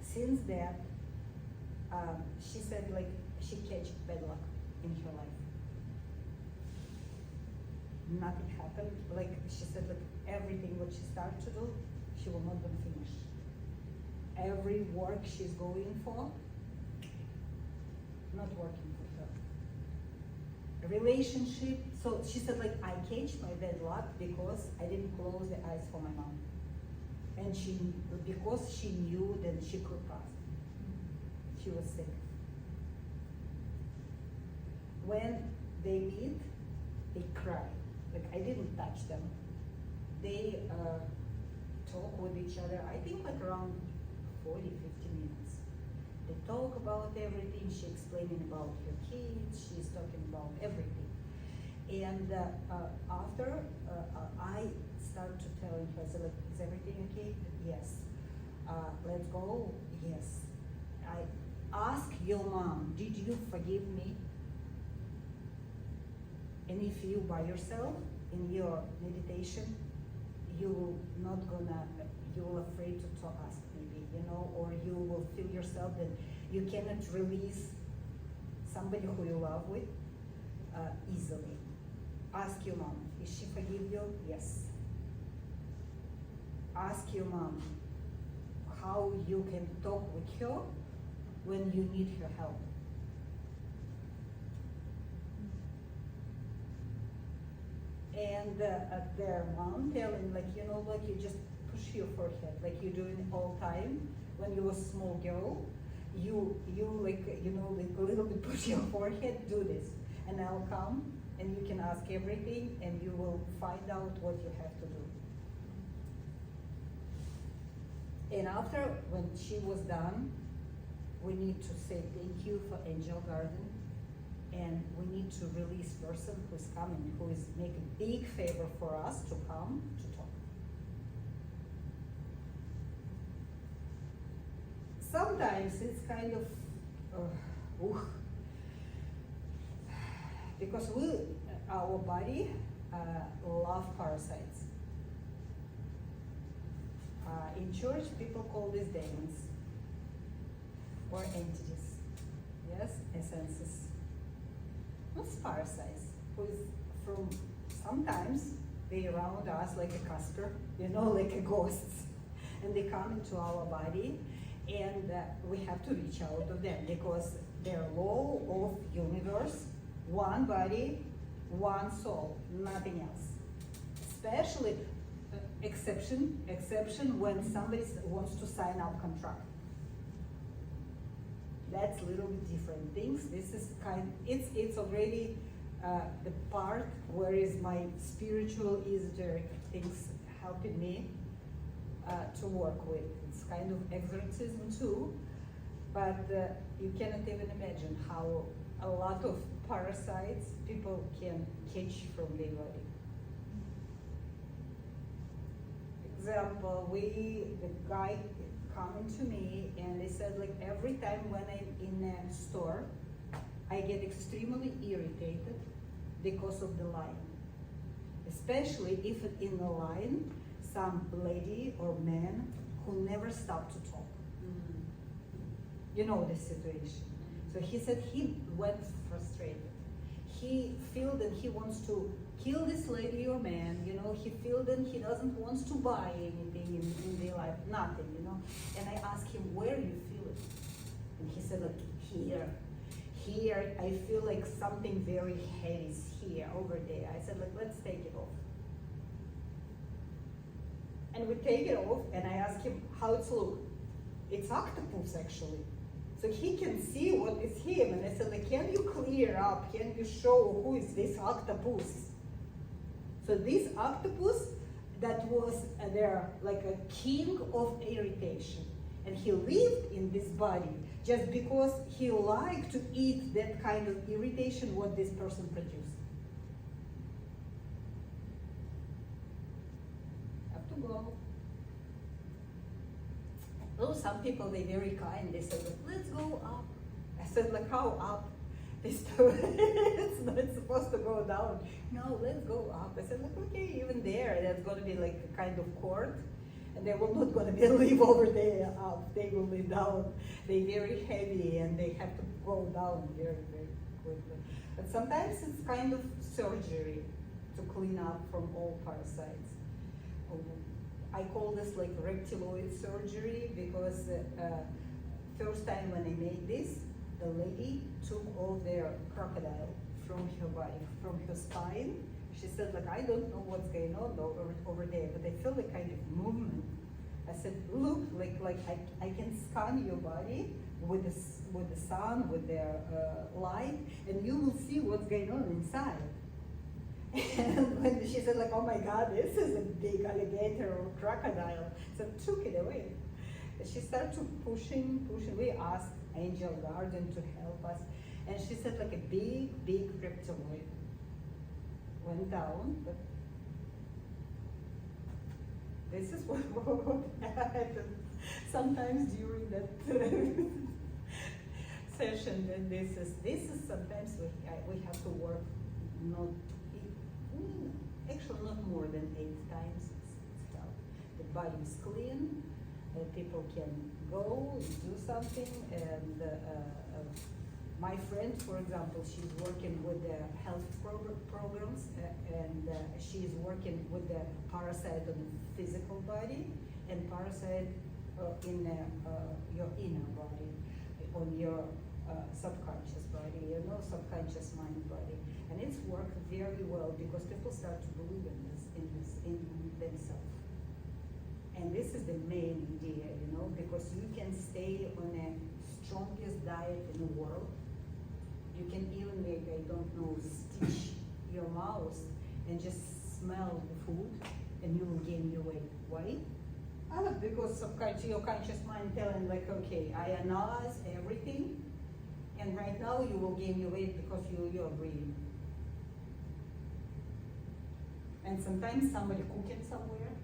Since that, she said like she catch bad luck in her life. Nothing happened. Like she said, like everything what she started to do, she will not gonna finish. Every work she's going for, not working for her. A relationship, so she said like I catch my bad luck because I didn't close the eyes for my mom. And because she knew that she could pass. She was sick. When they meet, they cry. Like I didn't touch them. They talk with each other, I think like around 40, 50 minutes. They talk about everything. She explaining about her kids. She's talking about everything. And after I start to tell her, so like, is everything okay? Yes. Let's go? Yes. I ask your mom, did you forgive me? And if you by yourself in your meditation, you not gonna, you're afraid to ask maybe, you know, or you will feel yourself that you cannot release somebody who you love with easily. Ask your mom, is she forgive you? Yes. Ask your mom how you can talk with her when you need her help. And their mom telling like, you know, like you just push your forehead, like you doing all time when you was a small girl, you like, you know, like a little bit push your forehead, do this. And I'll come and you can ask everything and you will find out what you have to do. And after, when she was done, we need to say thank you for Angel Garden, and we need to release person who's coming, who is making big favor for us to come to talk. Sometimes it's kind of, because our body love parasites. In church, people call these demons or entities, yes, essences. What's parasites? Who is from, sometimes they around us like a Casper, you know, like a ghosts, and they come into our body, and we have to reach out to them because they're law of universe, one body, one soul, nothing else. Especially exception when somebody wants to sign up contract. That's a little bit different things. This is it's already the part where is my spiritual esoteric things helping me to work with. It's kind of exorcism too, but you cannot even imagine how a lot of parasites people can catch from their body. Example, the guy coming to me and they said like every time when I'm in a store, I get extremely irritated because of the line. Especially if in the line, some lady or man who never stop to talk. You know the situation. So he said he went frustrated. He feel that he wants to kill this lady or man, you know, he feel that he doesn't want to buy anything in their life, nothing, you know. And I asked him, where you feel it? And he said, like, here, I feel like something very heavy is here, over there. I said, like, let's take it off. And we take it off, and I asked him how it's look. It's octopus, actually. So he can see what is him. And I said, like, can you clear up? Can you show who is this octopus? So this octopus, that was there like a king of irritation. And he lived in this body just because he liked to eat that kind of irritation what this person produced. Have to go. Oh, some people, they very kind. They said, let's go up. I said, like, how up? They said, it's not supposed to go down. No, let's go up. I said, like, okay, even there, that's going to be like a kind of court. And they will not going to be live over there up. They will be down. They're very heavy and they have to go down very, very quickly. But sometimes it's kind of surgery to clean up from all parasites. I call this like reptiloid surgery because first time when I made this, the lady took all their crocodile from her body, from her spine. She said, like, I don't know what's going on over there, but I feel the kind of movement. I said, look, like I can scan your body with the sun, with the light, and you will see what's going on inside. And when she said, like, oh my God, this is a big alligator or crocodile, so I took it away. She started to pushing. We asked Angel Garden to help us, and she said, like, a big reptiloid went down, but this is what happened sometimes during that session. That this is sometimes we have to work actually not more than 8 times. It's help. The body is clean. People can go do something, and my friend, for example, she's working with the health programs, and she's working with the parasite on the physical body and parasite in your inner body, on your subconscious body, you know, subconscious mind body, and it's worked very well because people start to believe in themselves. And this is the main idea, you know, because you can stay on a strongest diet in the world. You can even make, I don't know, stitch your mouth and just smell the food and you will gain your weight. Why? Because your conscious mind telling like, okay, I analyze everything and right now you will gain your weight because you're breathing. And sometimes somebody cooking somewhere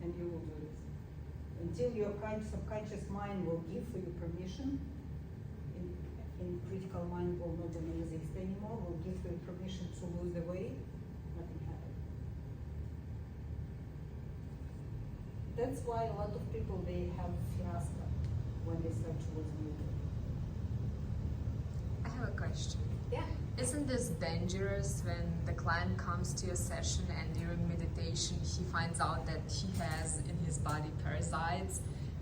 and you will do this. Until your subconscious mind will give for you permission, in critical mind will not exist anymore, will give you permission to lose the weight, nothing happens. That's why a lot of people, they have fiasco when they start to lose weight.
I have a question.
Yeah.
Isn't this dangerous when the client comes to your session and during meditation he finds out that he has in his body parasites?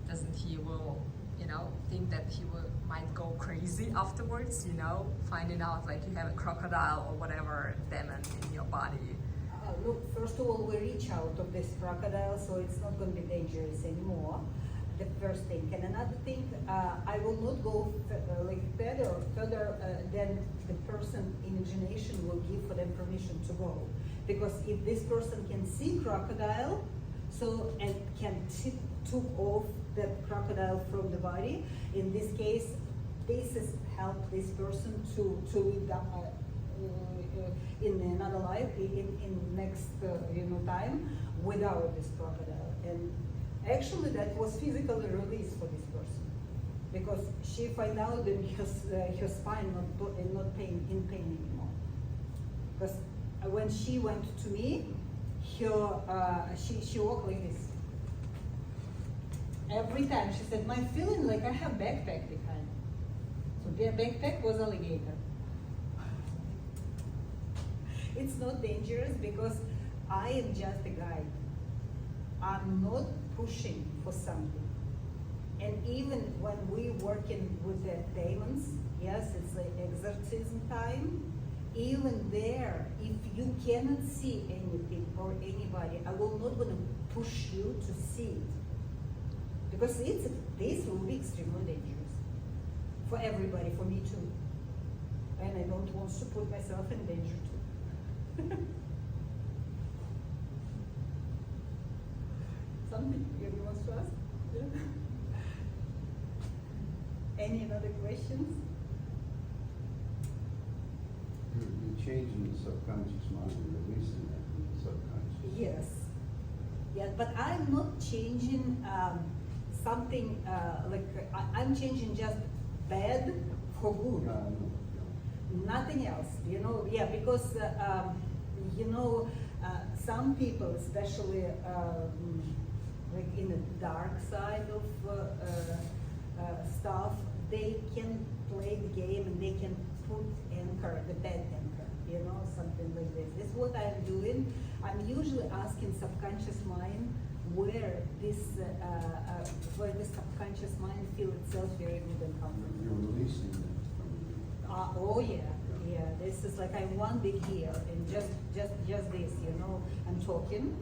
Doesn't he will, think that he might go crazy afterwards, finding out like you have a crocodile or whatever demon in your body?
Look, first of all, we reach out of this crocodile, so it's not going to be dangerous anymore. The first thing. And another thing, I will not go further than the person imagination will give for them permission to go. Because if this person can see crocodile, so and can took off that crocodile from the body. In this case, this has helped this person to live in another life, in next time without this crocodile. And actually, that was physical release for this person, because she found out that her spine not in pain anymore. Because when she went to me, she walked like this. Every time she said, "I'm feeling like I have backpack behind." So their backpack was alligator. It's not dangerous because I am just a guide. I'm not pushing for something. And even when we working with the demons, yes, it's like exorcism time. Even there, if you cannot see anything or anybody, I will not gonna push you to see it. Because this will be extremely dangerous for everybody, for me too. And I don't want to put myself in danger too. Something you want to ask? Any other questions?
You're changing the subconscious mind and releasing that from the subconscious.
Yes. Yeah, but I'm not changing something I'm changing just bad for good.
No.
Nothing else, yeah, because some people, especially like in the dark side of stuff, they can play the game and they can put anchor, the bad anchor, something like this. This is what I'm doing. I'm usually asking subconscious mind where the subconscious mind feels itself very good and comfortable.
You're releasing it from
Oh yeah. This is like I'm one big here, and just this, I'm talking,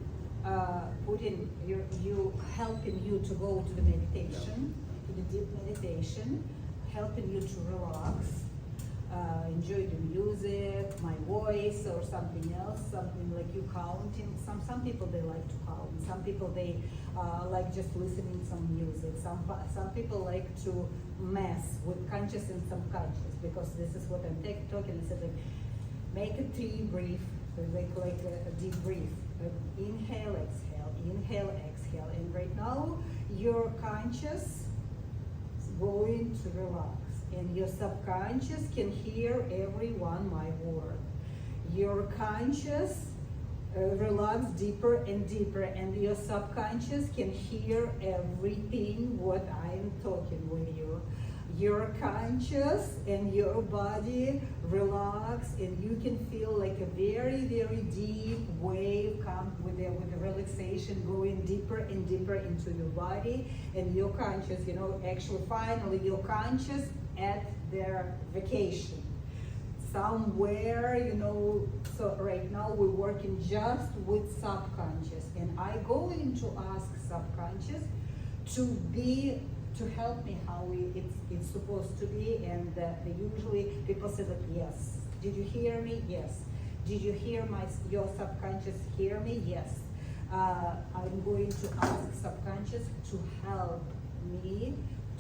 putting you helping you to go to the meditation, to the deep meditation, helping you to relax, enjoy the music, my voice, or something else, something like you counting. Some people they like to count. Some people they like just listening some music. Some people like to mess with conscious and subconscious, because this is what I'm talking. I said like make a deep breath, like a deep breath. Inhale, exhale, and right now your conscious is going to relax. And your subconscious can hear every one my word. Your conscious relax deeper and deeper, and your subconscious can hear everything what I'm talking with you. Your conscious and your body relax, and you can feel like a very, very deep wave come with the relaxation, going deeper and deeper into your body. And your conscious, actually finally your conscious at their vacation somewhere, so right now we're working just with subconscious, and I going to ask subconscious to help me how it's supposed to be. And usually people say that yes, did you hear me? Yes. Did you hear your subconscious hear me? Yes. I'm going to ask subconscious to help me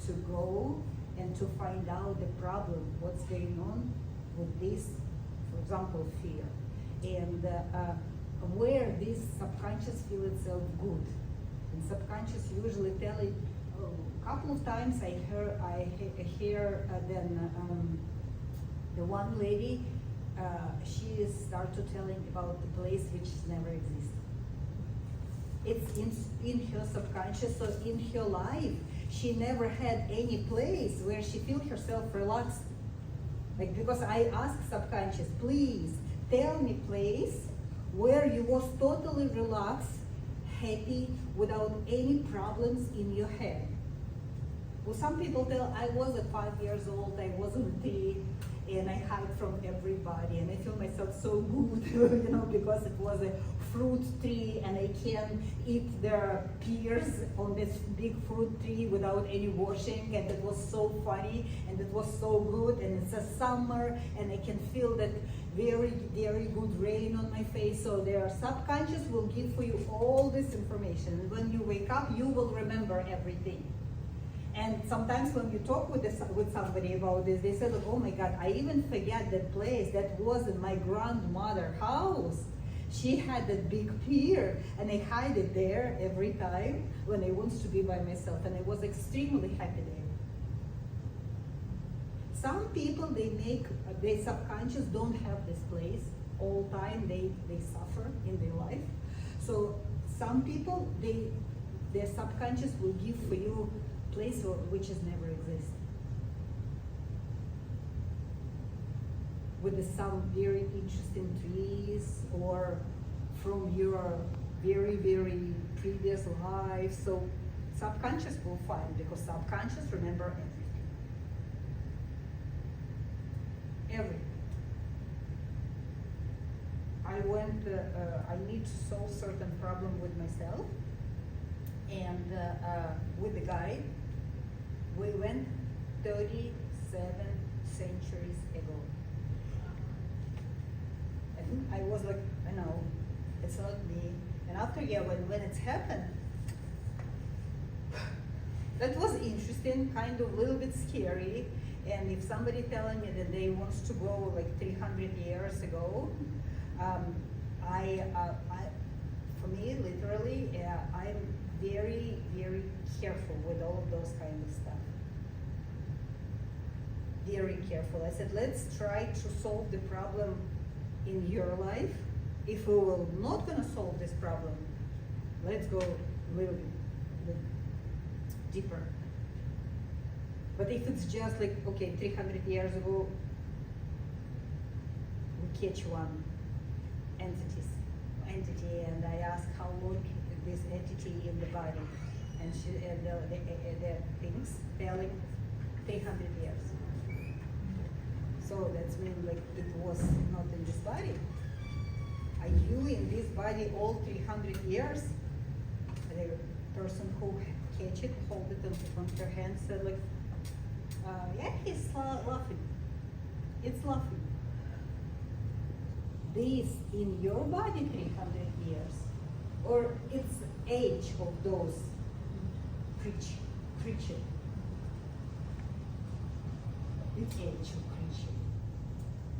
to go and to find out the problem, what's going on with this, for example, fear, and where this subconscious feel itself good. And subconscious usually tell it. A couple of times I hear the one lady, she started telling about the place which never existed. It's in her subconscious, so in her life, she never had any place where she feel herself relaxed. Like, because I asked subconscious, please tell me place where you was totally relaxed, happy, without any problems in your head. Well, some people tell I was at 5 years old, I was on 3, and I hide from everybody, and I feel myself so good, because it was a fruit tree, and I can eat their pears on this big fruit tree without any washing, and it was so funny, and it was so good, and it's a summer, and I can feel that very, very good rain on my face. So their subconscious will give for you all this information. And when you wake up, you will remember everything. And sometimes when you talk with somebody about this, they say, like, oh my God, I even forget that place. That was in my grandmother's house. She had that big pier, and I hide it there every time when I want to be by myself, and I was extremely happy there. Some people, their subconscious don't have this place all time. They suffer in their life. So some people, their subconscious will give for you place which has never existed. With some very interesting trees or from your very, very previous life. So subconscious will find, because subconscious remember everything. I need to solve certain problem with myself, and with the guy, we went 37 centuries ago. And I was like, I know, it's not me. And after, when it's happened, that was interesting, kind of a little bit scary. And if somebody telling me that they wants to go like 300 years ago, for me, literally, I'm very, very careful with all of those kind of stuff. Very careful. I said, let's try to solve the problem in your life. If we will not gonna solve this problem, let's go a little bit deeper. But if it's just like, okay, 300 years ago, we catch one entity, and I ask how long this entity in the body, and the things telling 300 years. So that's mean like it was not in this body. Are you in this body all 300 years? The person who catch it, hold it on her hand, said like, yeah, he's laughing. It's laughing. This in your body 300 years, or it's age of those creature. It's age of creature.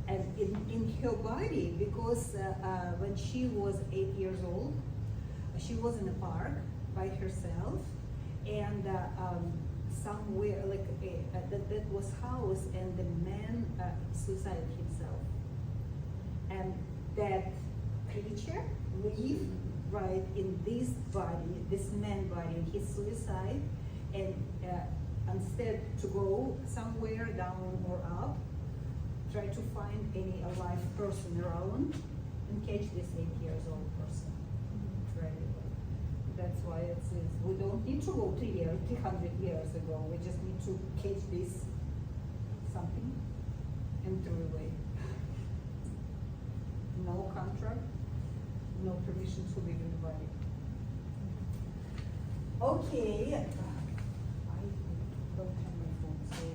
And in her body, because when she was 8 years old, she was in a park by herself, and somewhere like that was house, and the man suicided himself, and that creature lived right in this body, this man body, and he suicide, and instead to go somewhere down or up, try to find any alive person around and catch this 8 years old person right away. That's why it says we don't need to go 300 years ago. We just need to catch this something and throw away. No contract, no permission to live in the body. Okay, I don't have my phone, so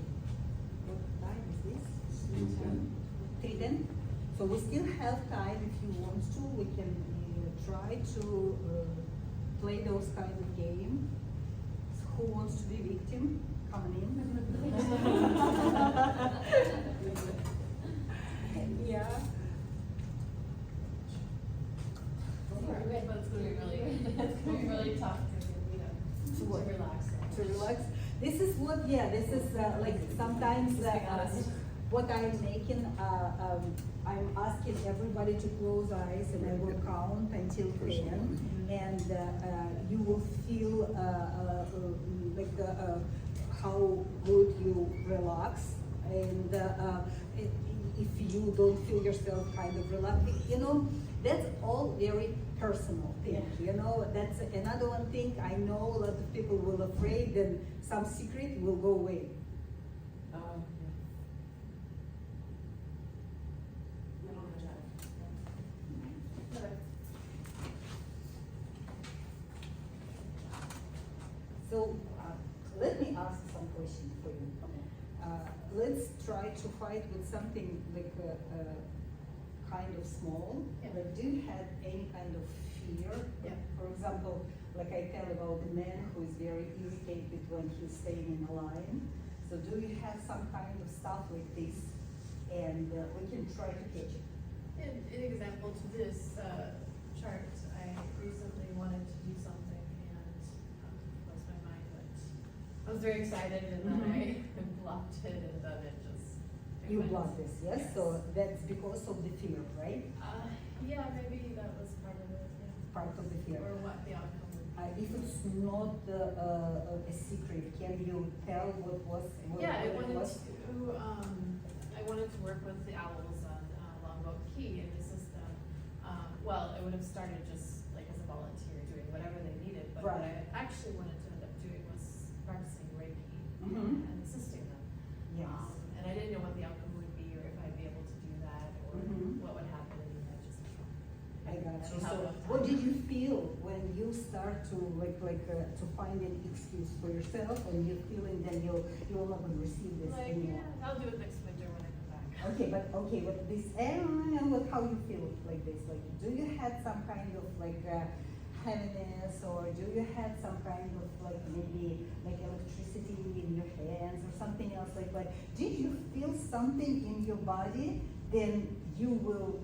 what time is this? 3:10. So we still have time if you want to. We can try to play those kind of game. Who wants to be victim? Coming in. Yeah.
But it's gonna be really tough to relax.
To relax. This is what, this is like sometimes what I'm making, I'm asking everybody to close eyes, and I will count until 10, and you will feel how good you relax, and if you don't feel yourself kind of relaxed, that's all very personal thing, that's another one thing. I know a lot of people will afraid that some secret will go away. So let me ask some questions for you. Let's try to fight with something like kind of small,
Yeah.
like do you have any kind of fear?
Yeah.
For example, like I tell about the man who is very irritated when he's staying in a line. So do you have some kind of stuff like this? And we can try to catch it.
In example to this chart, I recently wanted to do something and closed my mind, but I was very excited and then I blocked it and then it just. it
You
went.
block this, yes? So that's because of the fear, right?
Yeah, maybe that was part of it, yeah.
Part of the fear.
Or what the outcome would be.
If it's not a secret, can you tell what was?
Yeah, I
what it
wanted
was?
to, I wanted to work with the owls on Longboat Key and the system. Well, it would have started just like as a volunteer doing whatever they needed, but what I
Right.
actually wanted to end up doing was practicing Reiki
Mhm.
and assisting them.
Yes.
And I didn't know what the outcome would be or if I'd be able to do that or
Mhm.
what would happen. And I just,
I got
I
you.
don't have
So
enough
what
time.
did you feel when you start to to find an excuse for yourself and you're feeling that you're not going to receive this
like,
anymore?
yeah, I'll do it next winter when I come back.
Okay, but this, I don't know what, how you feel like this, like, do you have some kind of heaviness, or do you have some kind of maybe electricity in your hands or something else did you feel something in your body, then you will,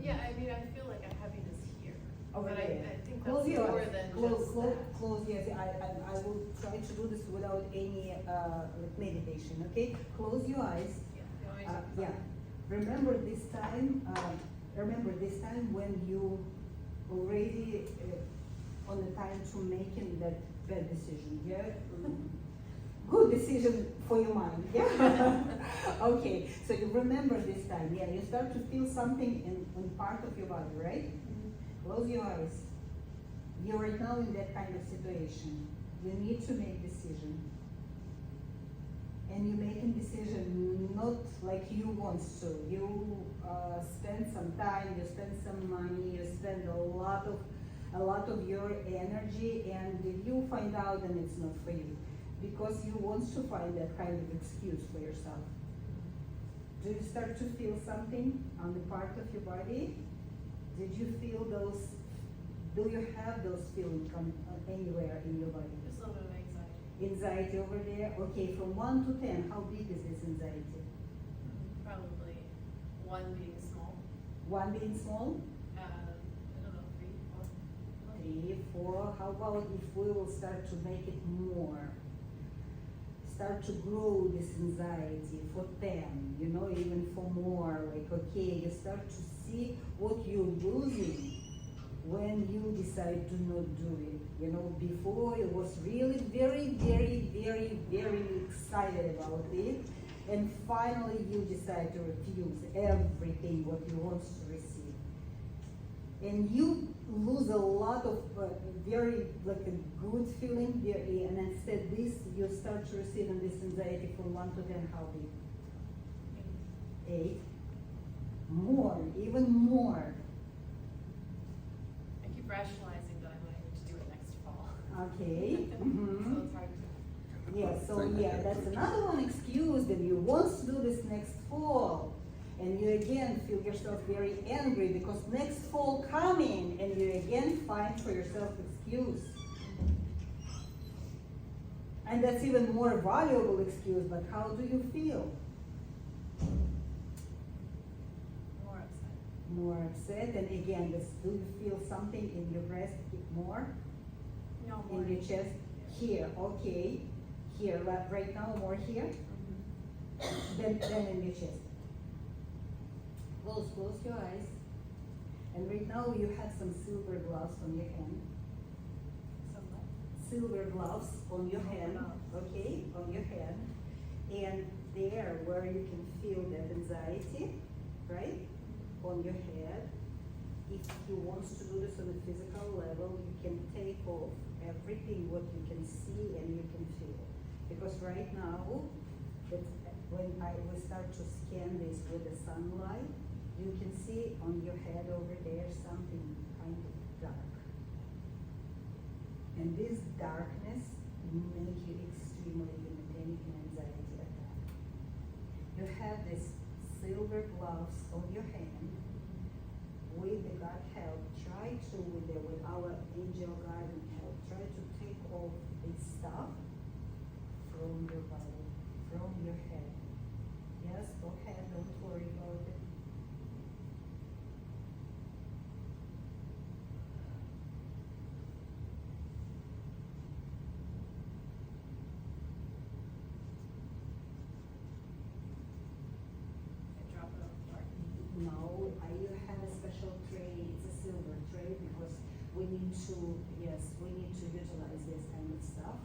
Yeah, I mean, I feel like a heaviness here.
over
But
there.
I think
Close
that's
your
more
eyes.
than
Close,
just
close,
that.
close, yes, I will try to do this without any, meditation, okay? Close your eyes.
Yeah, you want me to-
Yeah, remember this time when you already on the time to making that bad decision, yeah? Good decision for your mind, yeah? Okay, so you remember this time, yeah, you start to feel something in part of your body, right? Close your eyes. You're right now in that kind of situation. You need to make decision. And you making decision not like you want to. You spend some time, you spend some money, you spend a lot of your energy, and you find out that it's not for you because you want to find that kind of excuse for yourself. Do you start to feel something on the part of your body? Did you feel those? Do you have those feelings anywhere in your body?
Just a little bit of anxiety.
Anxiety over there. Okay, from 1 to 10, how big is this anxiety?
Probably 1 being small.
1 being small,
I don't know, 3, 4.
3, 4. How about if we will start to make it more? Start to grow this anxiety for 10, even for more. Okay, you start to see what you're losing when you decide to not do it. Before it was really very, very, very, very excited about it, and finally you decide to refuse everything what you want to receive. And you lose a lot of very a good feeling there, and instead this you start to receive this anxiety from 1 to 10, how big? 8. More, even more.
I keep rationalizing that I might need to do it next fall.
Okay.
So
Mhm.
it's hard to.
Yeah, so yeah, that's another one excuse that you want to do this next fall. And you again feel yourself very angry because next fall coming, and you again find for yourself excuse. And that's even more valuable excuse, but how do you feel?
More upset.
More upset, and again, do you feel something in your breast more?
No, more.
In your chest? Here, okay. Here, right now, more here? Then in your chest. Close your eyes. And right now you have some silver gloves on your hand.
Somewhat.
Silver gloves on your hand, okay, on your hand. And there where you can feel that anxiety, right, on your head. If you want to do this on a physical level, you can take off everything what you can see and you can feel. Because right now, when I will start to scan this with the sunlight, you can see on your head over there something kind of dark. And this darkness make you extremely in a panic and anxiety attack. You have this silver gloves on your hand, to, with our angel guiding help, try to take off this stuff from your body, from your head. Yes, go ahead, don't worry about it.
I drop it on the floor.
No, you have a special tray, it's a silver tray, because we need to, yes, we need to utilize this kind of stuff.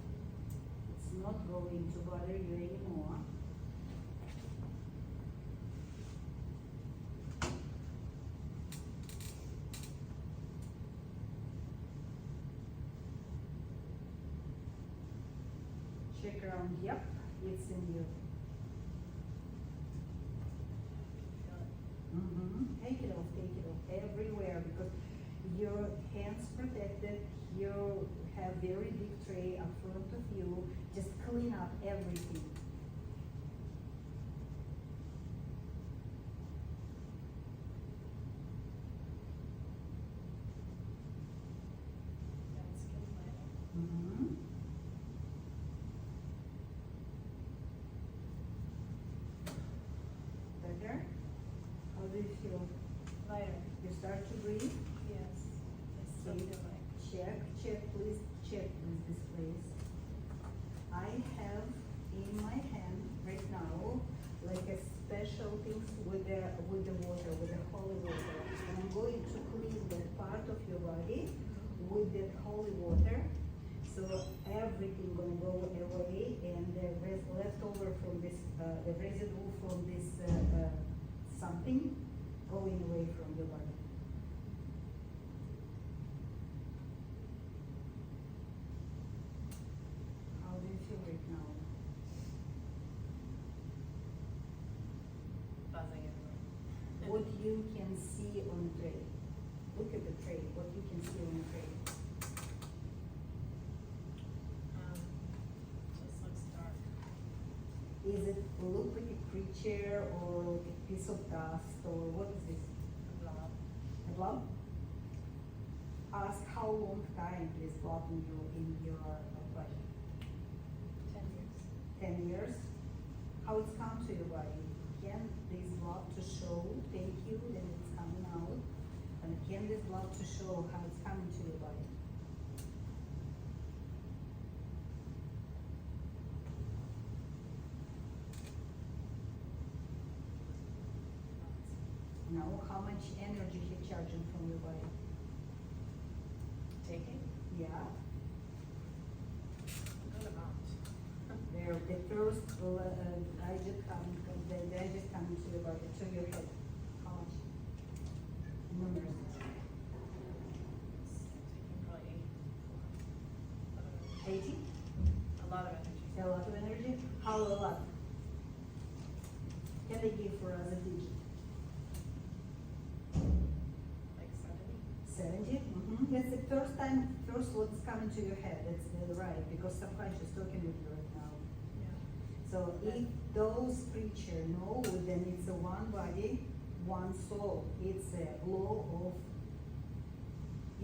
It's not going to bother you anymore. Check around, yep, it's in you. Take it off everywhere, because your hands protected, you have very big tray in front of you, just clean up everything.
That's good, lighter.
Mm-hmm. Better? How do you feel?
Lighter,
You start to breathe?
yes. I still
Okay.
feel like.
Check, please, check this place. I have in my hand right now, like a special things with the water, with the holy water. And I'm going to clean that part of your body with that holy water. So everything gonna go away, and the leftover from this, the residue from this, something going away from your body. How do you feel right now?
Buzzing everywhere.
What you can see on the tray. Look at the tray, what you can see on the tray.
Just looks dark.
Is it look like a creature or like a piece of dust, or what is this?
A blob.
A blob? Ask how long time is blob in your body?
10 years.
10 years? How it's come to your body? Can this blob to show, thank you, that it's coming out? And can this blob to show how it's coming to your body? No, how much energy you're charging from your body?
Taking?
Yeah,
Good amount.
there, the first, I just coming to your body, to your head. How much? Numbers.
Taking probably 8.
80?
A lot of energy.
A lot of energy? How a lot? Can they give for us a digit?
Like 70.
70? Mm-hmm. That's the first time, first what's coming to your head, that's right, because subconscious talking with you right now.
Yeah.
So if those creatures know, then it's a one body, one soul. It's a law of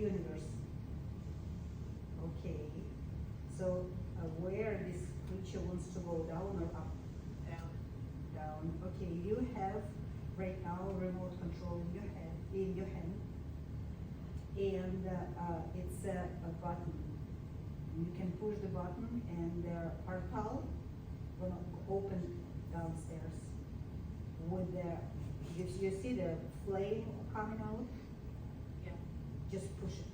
universe. Okay. So where this creature wants to go, down or up?
Down.
Down. Okay, you have right now remote control in your hand, and it's a button. You can push the button, and the portal gonna open downstairs. With the, you see the flame coming out?
Yeah.
Just push it.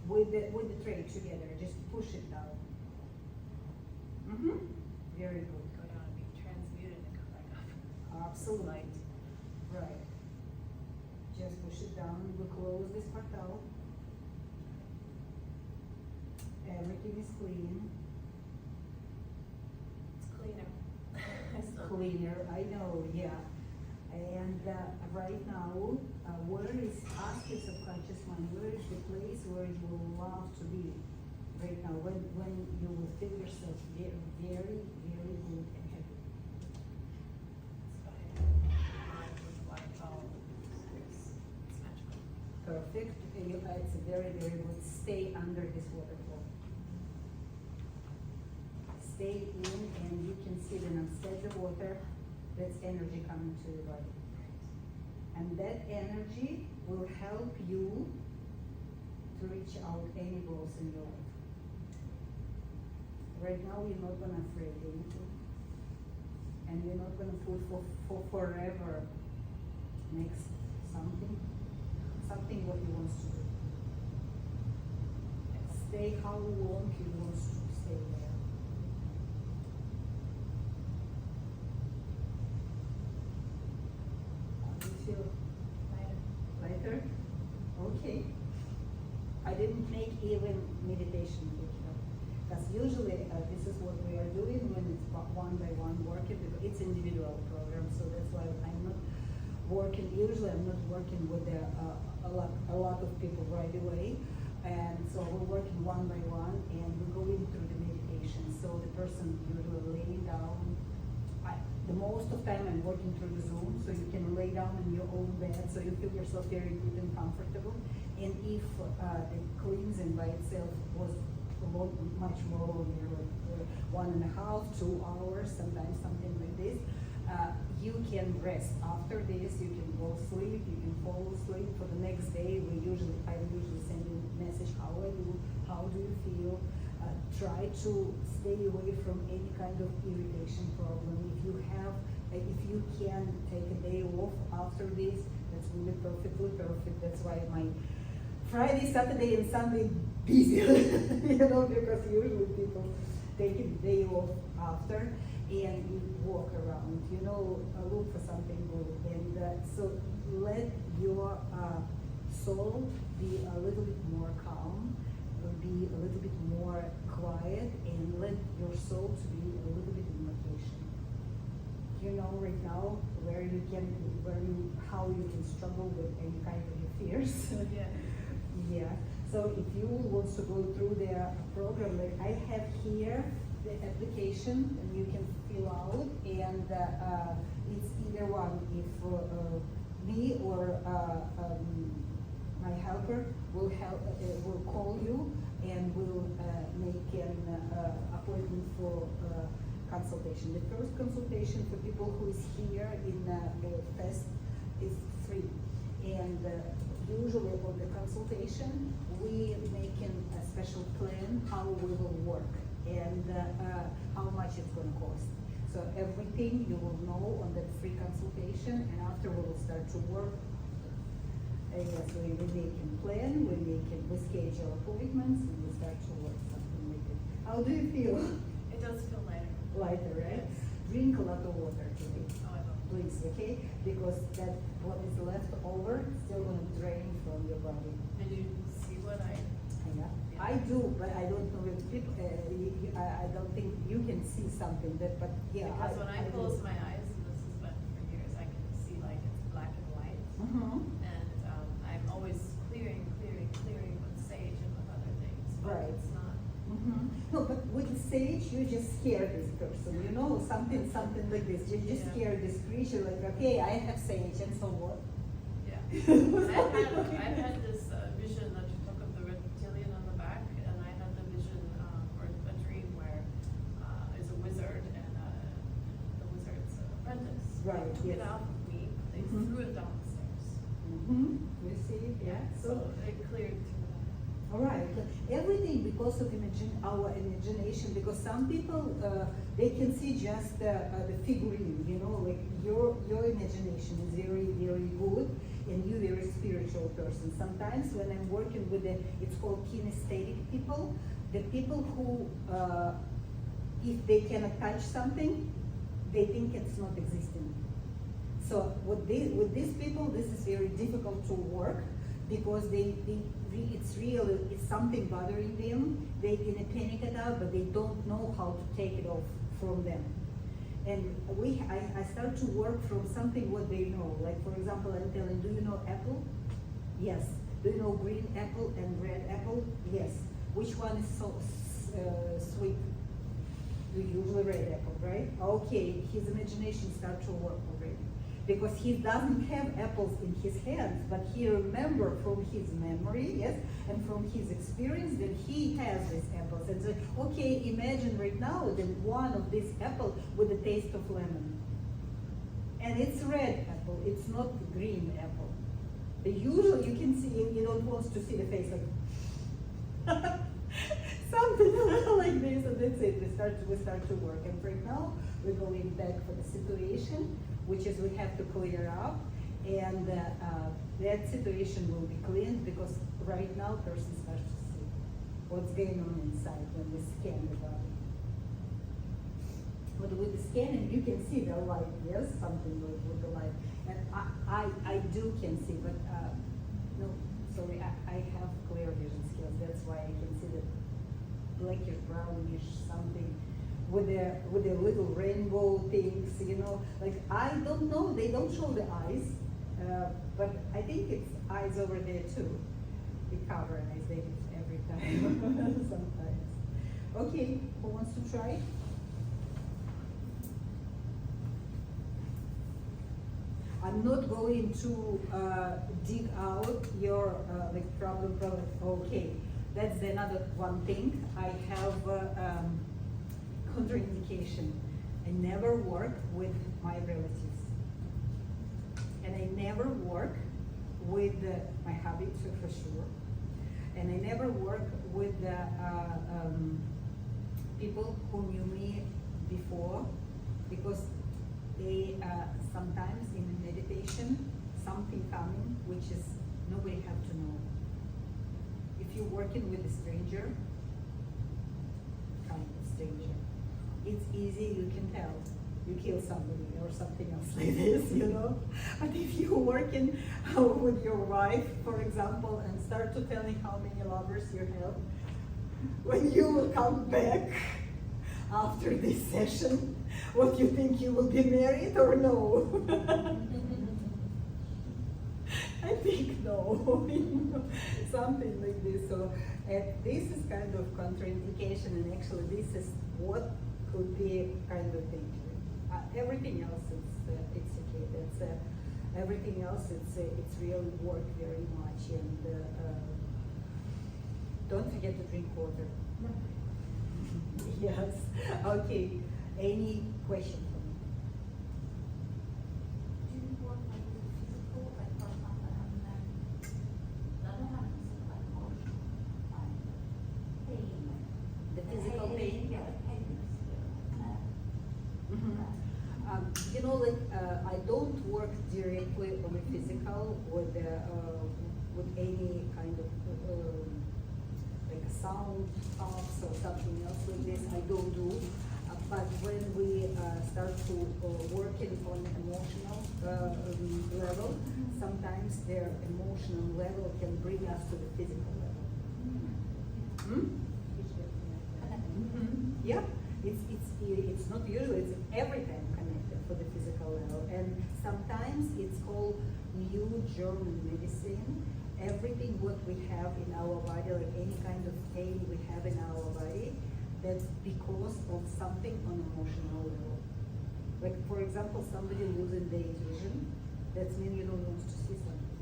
With the tray together, just push it down. Mm-hmm. Very good.
Go down and be transmuted and come back up.
Absolutely.
Light.
Right. Just push it down, we close this portal. Everything is clean,
It's cleaner. I still-
cleaner, I know, yeah. And right now, where is, ask your subconscious mind, where is the place where you will love to be? Right now, when you will feel yourself very, very, very good and happy.
It's fine. With waterfall. It's magical.
perfect. It's very, very good. Stay under this waterfall. Stay in, and you can see when inside the water, that's energy coming to your body. And that energy will help you to reach out any goals in your life. Right now, you're not gonna afraid anything. And you're not gonna put for forever next something what you want to do. Stay how long you want to stay there. How do you feel? Lighter? Okay. I didn't make even meditation video. Because usually this is what we are doing when it's one by one working, because it's individual program, so that's why I'm not working, usually I'm not working with a lot of people right away. And so we're working one by one, and we're going through the meditation. So the person usually laying down. The most of time I'm working through the Zoom, so you can lay down in your own bed, so you feel yourself very good and comfortable. And if the cleansing by itself was much more longer, like 1.5, 2 hours, sometimes something like this, you can rest. After this, you can go sleep, you can fall asleep. For the next day, I'm usually sending a message, how are you, how do you feel? Try to stay away from any kind of irritation problem. If you can take a day off after this, that's really perfectly perfect. That's why my Friday, Saturday, and Sunday busy, because usually people take a day off after and you walk around, look for something good. And so let your soul be a little bit more calm, be a little bit more quiet, and let your soul to be a little bit in vacation. Right now how you can struggle with any kind of your fears. Yeah. So if you want to go through the program, like I have here the application, and you can fill out, and it's either one. If me or my helper will call you and will make an appointment for consultation. The first consultation for people who is here in the fest is free, and usually on the consultation we make a special plan how we will work and how much it's going to cost. So everything you will know on that free consultation, and after we will start to work. Yes, we make a plan, we schedule appointments, and we start to work, something like that. How do you feel?
It does feel lighter.
Lighter, right?
Yes.
Drink a lot of water today,
Oh, I don't.
please, okay? Because that what is left over is still gonna drain from your body.
Did you see what I?
Yeah. I do, but I don't know if people, I don't think you can see something that, but yeah.
Because when I
do.
close my eyes, and this has been for years, I can see like it's black and white.
Mhm.
And I'm always clearing with sage and with other things, but
Right.
it's not.
Mhm. No, but with sage, you just scare this person, something like this. You just
Yeah.
scare this creature, like, okay, I have sage, and so what?
Yeah. I've had this vision that you took of the reptilian on the back, and I had the vision or a dream where is a wizard and the wizard's apprentice.
Right,
They took
yes.
it out of me. They
Mhm.
threw it down the stairs.
You see, yeah.
So it cleared through that.
All right, everything because of our imagination, because some people, they can see just the figurine, like your imagination is very, very good, and you're a very spiritual person. Sometimes when I'm working with it's called kinesthetic people, the people who, if they cannot touch something, they think it's not existing. So with these people, this is very difficult to work, because it's something bothering them. They in a panic attack, but they don't know how to take it off from them. And I start to work from something what they know. Like for example, I'm telling, do you know apple? Yes. Do you know green apple and red apple? Yes. Which one is so sweet? Usually red apple, right? Okay, his imagination starts to work already. because he doesn't have apples in his hands, but he remember from his memory, yes, and from his experience that he has these apples. And so, okay, imagine right now that one of these apples with a taste of lemon. And it's red apple, it's not green apple. Usually you can see, you don't want to see the face like, something like this, and that's it. We start to work. And right now, we're going back for the situation, which is we have to clear up, and that situation will be cleaned because right now, person starts to see what's going on inside when we scan the body. But with the scanning, you can see the light, yes, something with the light. And I do can see, but no, sorry, I have clear vision skills. That's why I can see that blackish, brownish, something with the little rainbow things, you know. Like, I don't know, they don't show the eyes, but I think it's eyes over there too. We cover eyes, they every time, sometimes. Okay, who wants to try? I'm not going to dig out your like problem. Okay, that's another one thing. I have contraindication. I never work with my relatives, and I never work with my hubby for sure, and I never work with people who knew me before, because they sometimes in meditation something coming which is nobody have to know. If you're working with a stranger, kind of stranger, it's easy, you can tell. You kill somebody or something else like this, you know. But if you're working with your wife, for example, and start to telling how many lovers you have, when you will come back after this session, what you think, you will be married or no? I think no, something like this. So this is kind of contraindication, and actually this is what could be kind of dangerous. Everything else it's okay. That's everything else. It's really work very much, and don't forget to drink water. Yes. Okay. Any question for me?
Do you work like with physical, like for example, doesn't have physical, like emotional, like pain?
The physical pain?
Yeah, like pain.
You know, like I don't work directly on the physical with any kind of like a sound puffs or something else like this. I don't do. But when we start to working on emotional level, sometimes their emotional level can bring us to the physical level. Yeah, it's not usually, it's every time connected for the physical level, and sometimes it's called New German medicine. Everything what we have in our body, like any kind of pain we have in our body, that's because of something on emotional level. Like, for example, somebody losing their vision, that means you don't want to see something,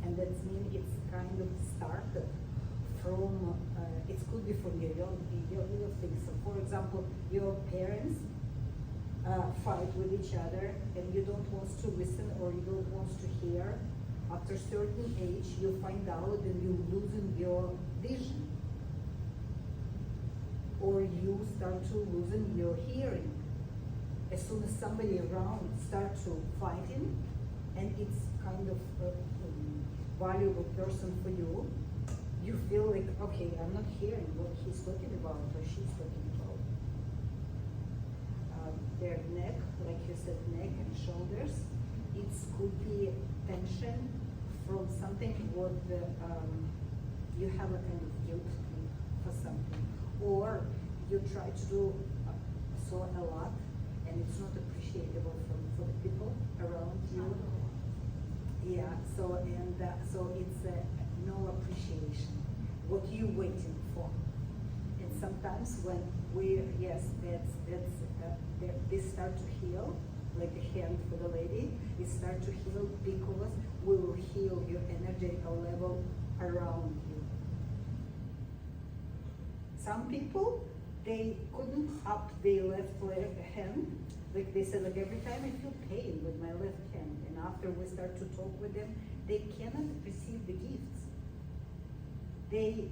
and that means it's kind of started from, it could be from your little things. So for example, your parents fight with each other and you don't want to listen or you don't want to hear. After a certain age, you find out that you're losing your vision. Or you start to losing your hearing. As soon as somebody around starts to fighting, and it's kind of a valuable person for you, you feel like, okay, I'm not hearing what he's talking about or she's talking about. Their neck, like you said, neck and shoulders, it could be tension from something what you have a kind of guilt for something, or you try to do so a lot and it's not appreciable for the people around you. Yeah, so so it's no appreciation what you waiting for. And sometimes when we this start to heal, like a hand for the lady, it start to heal because we will heal your energetical level around you. Some people, they couldn't up their left leg hand. Like they said, like every time I feel pain with my left hand, and after we start to talk with them, they cannot receive the gifts. They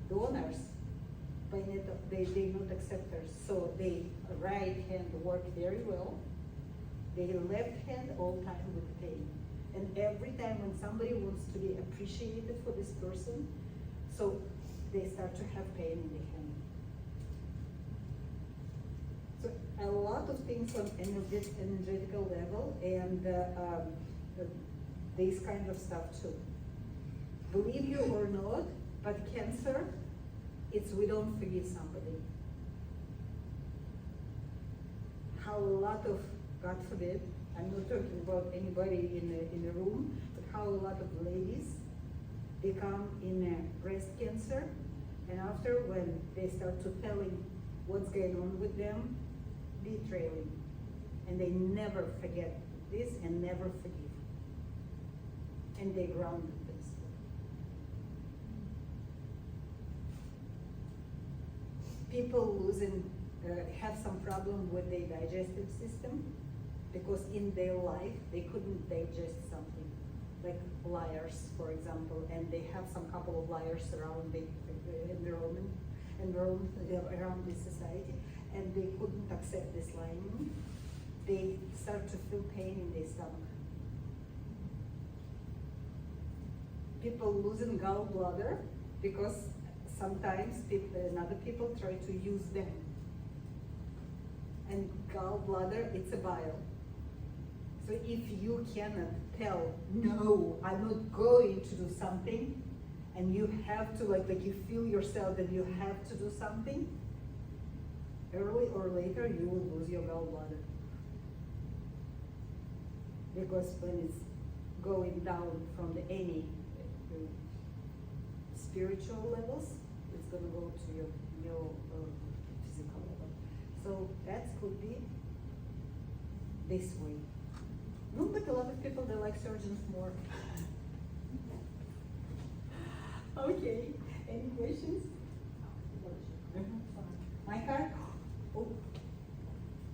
donors, but they not acceptors. So they right hand work very well. They left hand all time with pain. And every time when somebody wants to be appreciated for this person, so they start to have pain in the hand. So a lot of things on energetical level and this kind of stuff too. Believe you or not, but cancer, it's we don't forgive somebody. How a lot of, God forbid, I'm not talking about anybody in the room, but how a lot of ladies become in a breast cancer, and after when they start to telling what's going on with them, betraying, and they never forget this and never forgive, and they ground this. People losing, have some problem with their digestive system because in their life they couldn't digest something, like liars, for example, and they have some couple of liars around the environment around the society, and they couldn't accept this lying. They start to feel pain in their stomach. People losing gallbladder because sometimes other people try to use them. And gallbladder, it's a bile. So if you cannot tell, no, I'm not going to do something, and you have to, like you feel yourself that you have to do something, early or later you will lose your gallbladder. Because when it's going down from any spiritual levels, it's going to go to your physical level. So that could be this way. No, but a lot of people, they like surgeons more. Okay, any questions? My card? Oh,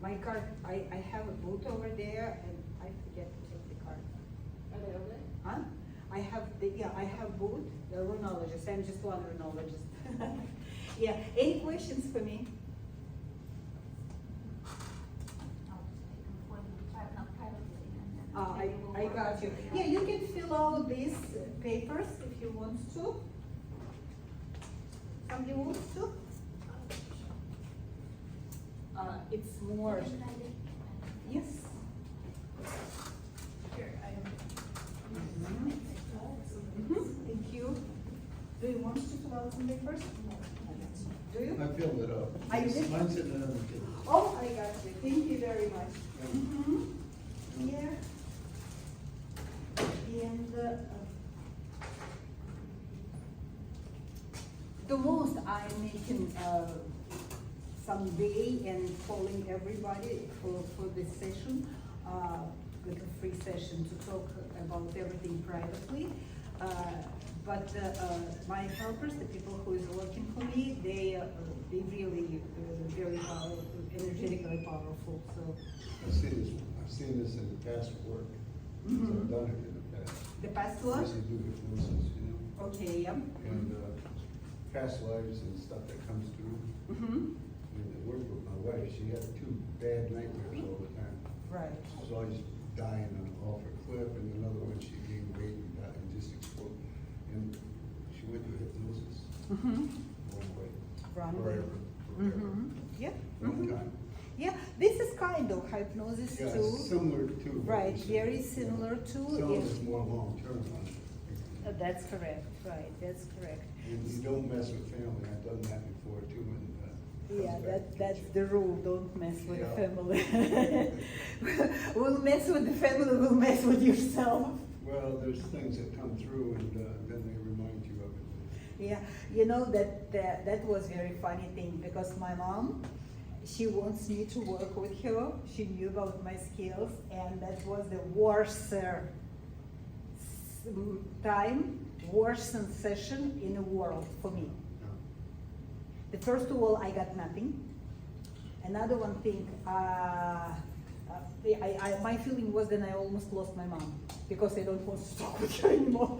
my card, I have a booth over there and I forget to take the card.
Are they over there?
Huh? I have booth, the runologist, I'm just one runologist. Yeah, any questions for me? I got you. Yeah, you can fill out these papers if you want to. Somebody wants to? It's more. Yes.
Here, I have.
Thank you. Do you want to fill out some papers? Do you?
I filled it up.
I did?
Mine's sitting on the table.
Oh, I got you. Thank you very much. Yeah. And the most I'm making some day and calling everybody for this session, like a free session to talk about everything privately. But my helpers, the people who is working for me, they really very powerful, energetically powerful. So
I've seen this in the past work. I've done it in the past.
the past
I
one?
used to do hypnosis, you know,
Okay, yeah.
and past lives and stuff that comes through.
Mm-hmm.
And I worked with my wife, she had 2 bad nightmares all the time.
Right.
She was always dying off a cliff, and another one she gained weight and died and just exploded. And she went to hypnosis. One way.
Wrong way.
Forever.
Yeah.
One time.
Yeah, this is kind of hypnosis
Yeah,
too.
it's similar to. what
Right,
you said.
very similar to.
Some of it's more long-term on it.
That's correct, right, that's correct.
And you don't mess with family, I've done that before too, and.
Yeah, that's the rule, don't mess with the
Yeah.
family. We'll mess with the family, we'll mess with yourself.
Well, there's things that come through and then they remind you of it.
Yeah, you know, that was very funny thing, because my mom, she wants me to work with her. She knew about my skills, and that was the worst worst session in the world for me. The first of all, I got nothing. Another one thing, my feeling was that I almost lost my mom because I don't want to talk with her anymore.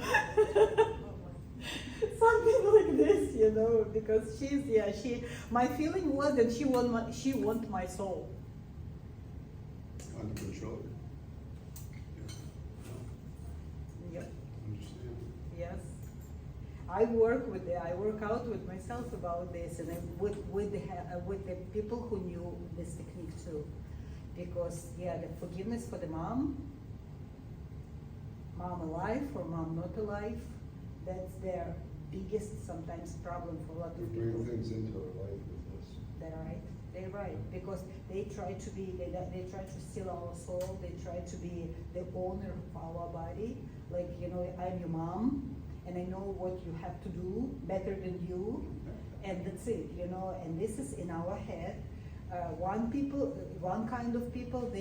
Something like this, you know, because my feeling was that she want my soul.
Under control.
Yep.
Understand.
Yes. I work out with myself about this, and with the people who knew this technique too, because the forgiveness for the mom alive or mom not alive, that's their biggest sometimes problem for a lot of
We
people.
bring things into our life with us.
They're right, because they try to steal our soul. They try to be the owner of our body. Like, you know, I'm your mom, and I know what you have to do better than you, and that's it, you know. And this is in our head. One kind of people,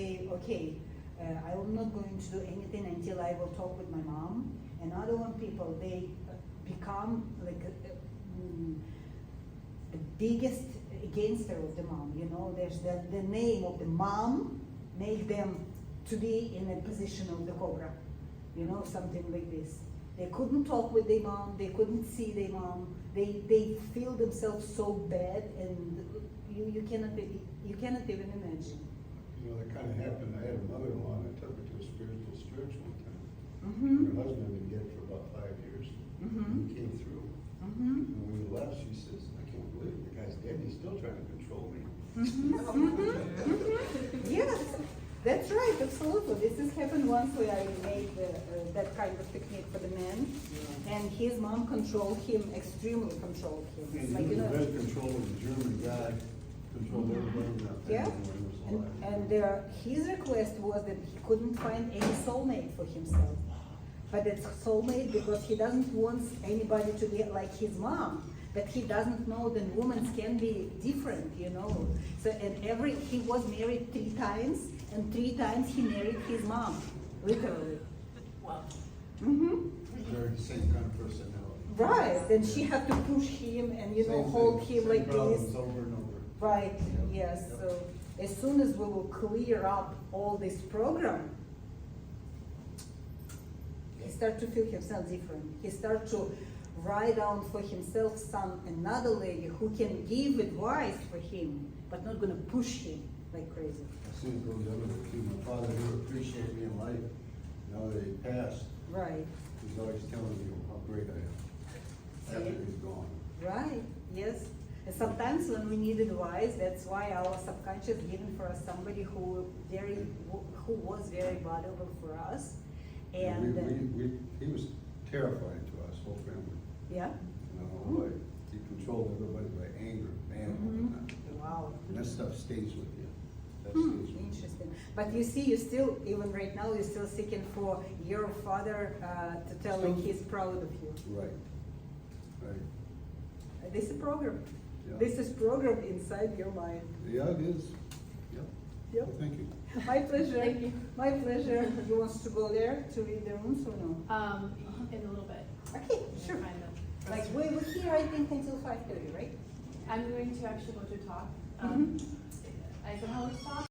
I'm not going to do anything until I will talk with my mom. Another one people, they become like the biggest againster of the mom, you know. There's the name of the mom make them to be in a position of the cobra, you know, something like this. They couldn't talk with their mom, they couldn't see their mom, they feel themselves so bad, and you cannot even imagine.
You know, that kind of happened. I had a mother-in-law, and I took her to a spiritual church one time.
Mm-hmm.
Her husband had been dead for about 5 years.
Mm-hmm.
And he came through.
Mm-hmm.
And when we left, she says, I can't believe it. The guy's dead, and he's still trying to control me.
Yes, that's right, absolutely. This has happened once where I made that kind of technique for the man, and his mom controlled him, extremely controlled him.
And
It's
he
like,
was
you know,
very control of the German guy, controlled everybody in that
yeah,
family when he was alive.
and his request was that he couldn't find any soulmate for himself. But it's soulmate because he doesn't want anybody to be like his mom. But he doesn't know that women can be different, you know. So he was married 3 times, and 3 times he married his mom, literally.
Wow.
Mm-hmm.
Very same kind of personality.
Right, and she had to push him and, you know,
Same
hold
thing,
him
same
like
problems
this.
over and over.
Right,
Yep.
yes,
Yep.
so as soon as we will clear up all this program, he start to feel himself different. He start to write down for himself another lady who can give advice for him, but not gonna push him like crazy.
As soon as those other two, my father who appreciated me in life, now that he passed,
Right,
he's always telling me how great I am. After he's gone.
right, yes. And sometimes when we need advice, that's why our subconscious given for us somebody who was very valuable for us. And
He was terrifying to us, whole family.
yeah,
You know, like, he controlled everybody by anger, man, all the time.
wow.
And that stuff stays with you. That stays with you.
Interesting. But you see, you still, even right now, you're still seeking for your father to tell like he's proud of you.
Right. Right.
This is a program.
Yeah.
This is programmed inside your mind.
Yeah, it is. Yep.
Yep.
Well, thank you.
My pleasure.
Thank you.
My pleasure. You want to go there to read the rooms or no?
In a little bit.
Okay, sure.
Find them.
Like we're here, I think, until 5:30, right?
I'm going to actually go to a talk.
Mhm.
Eisenhower's talk.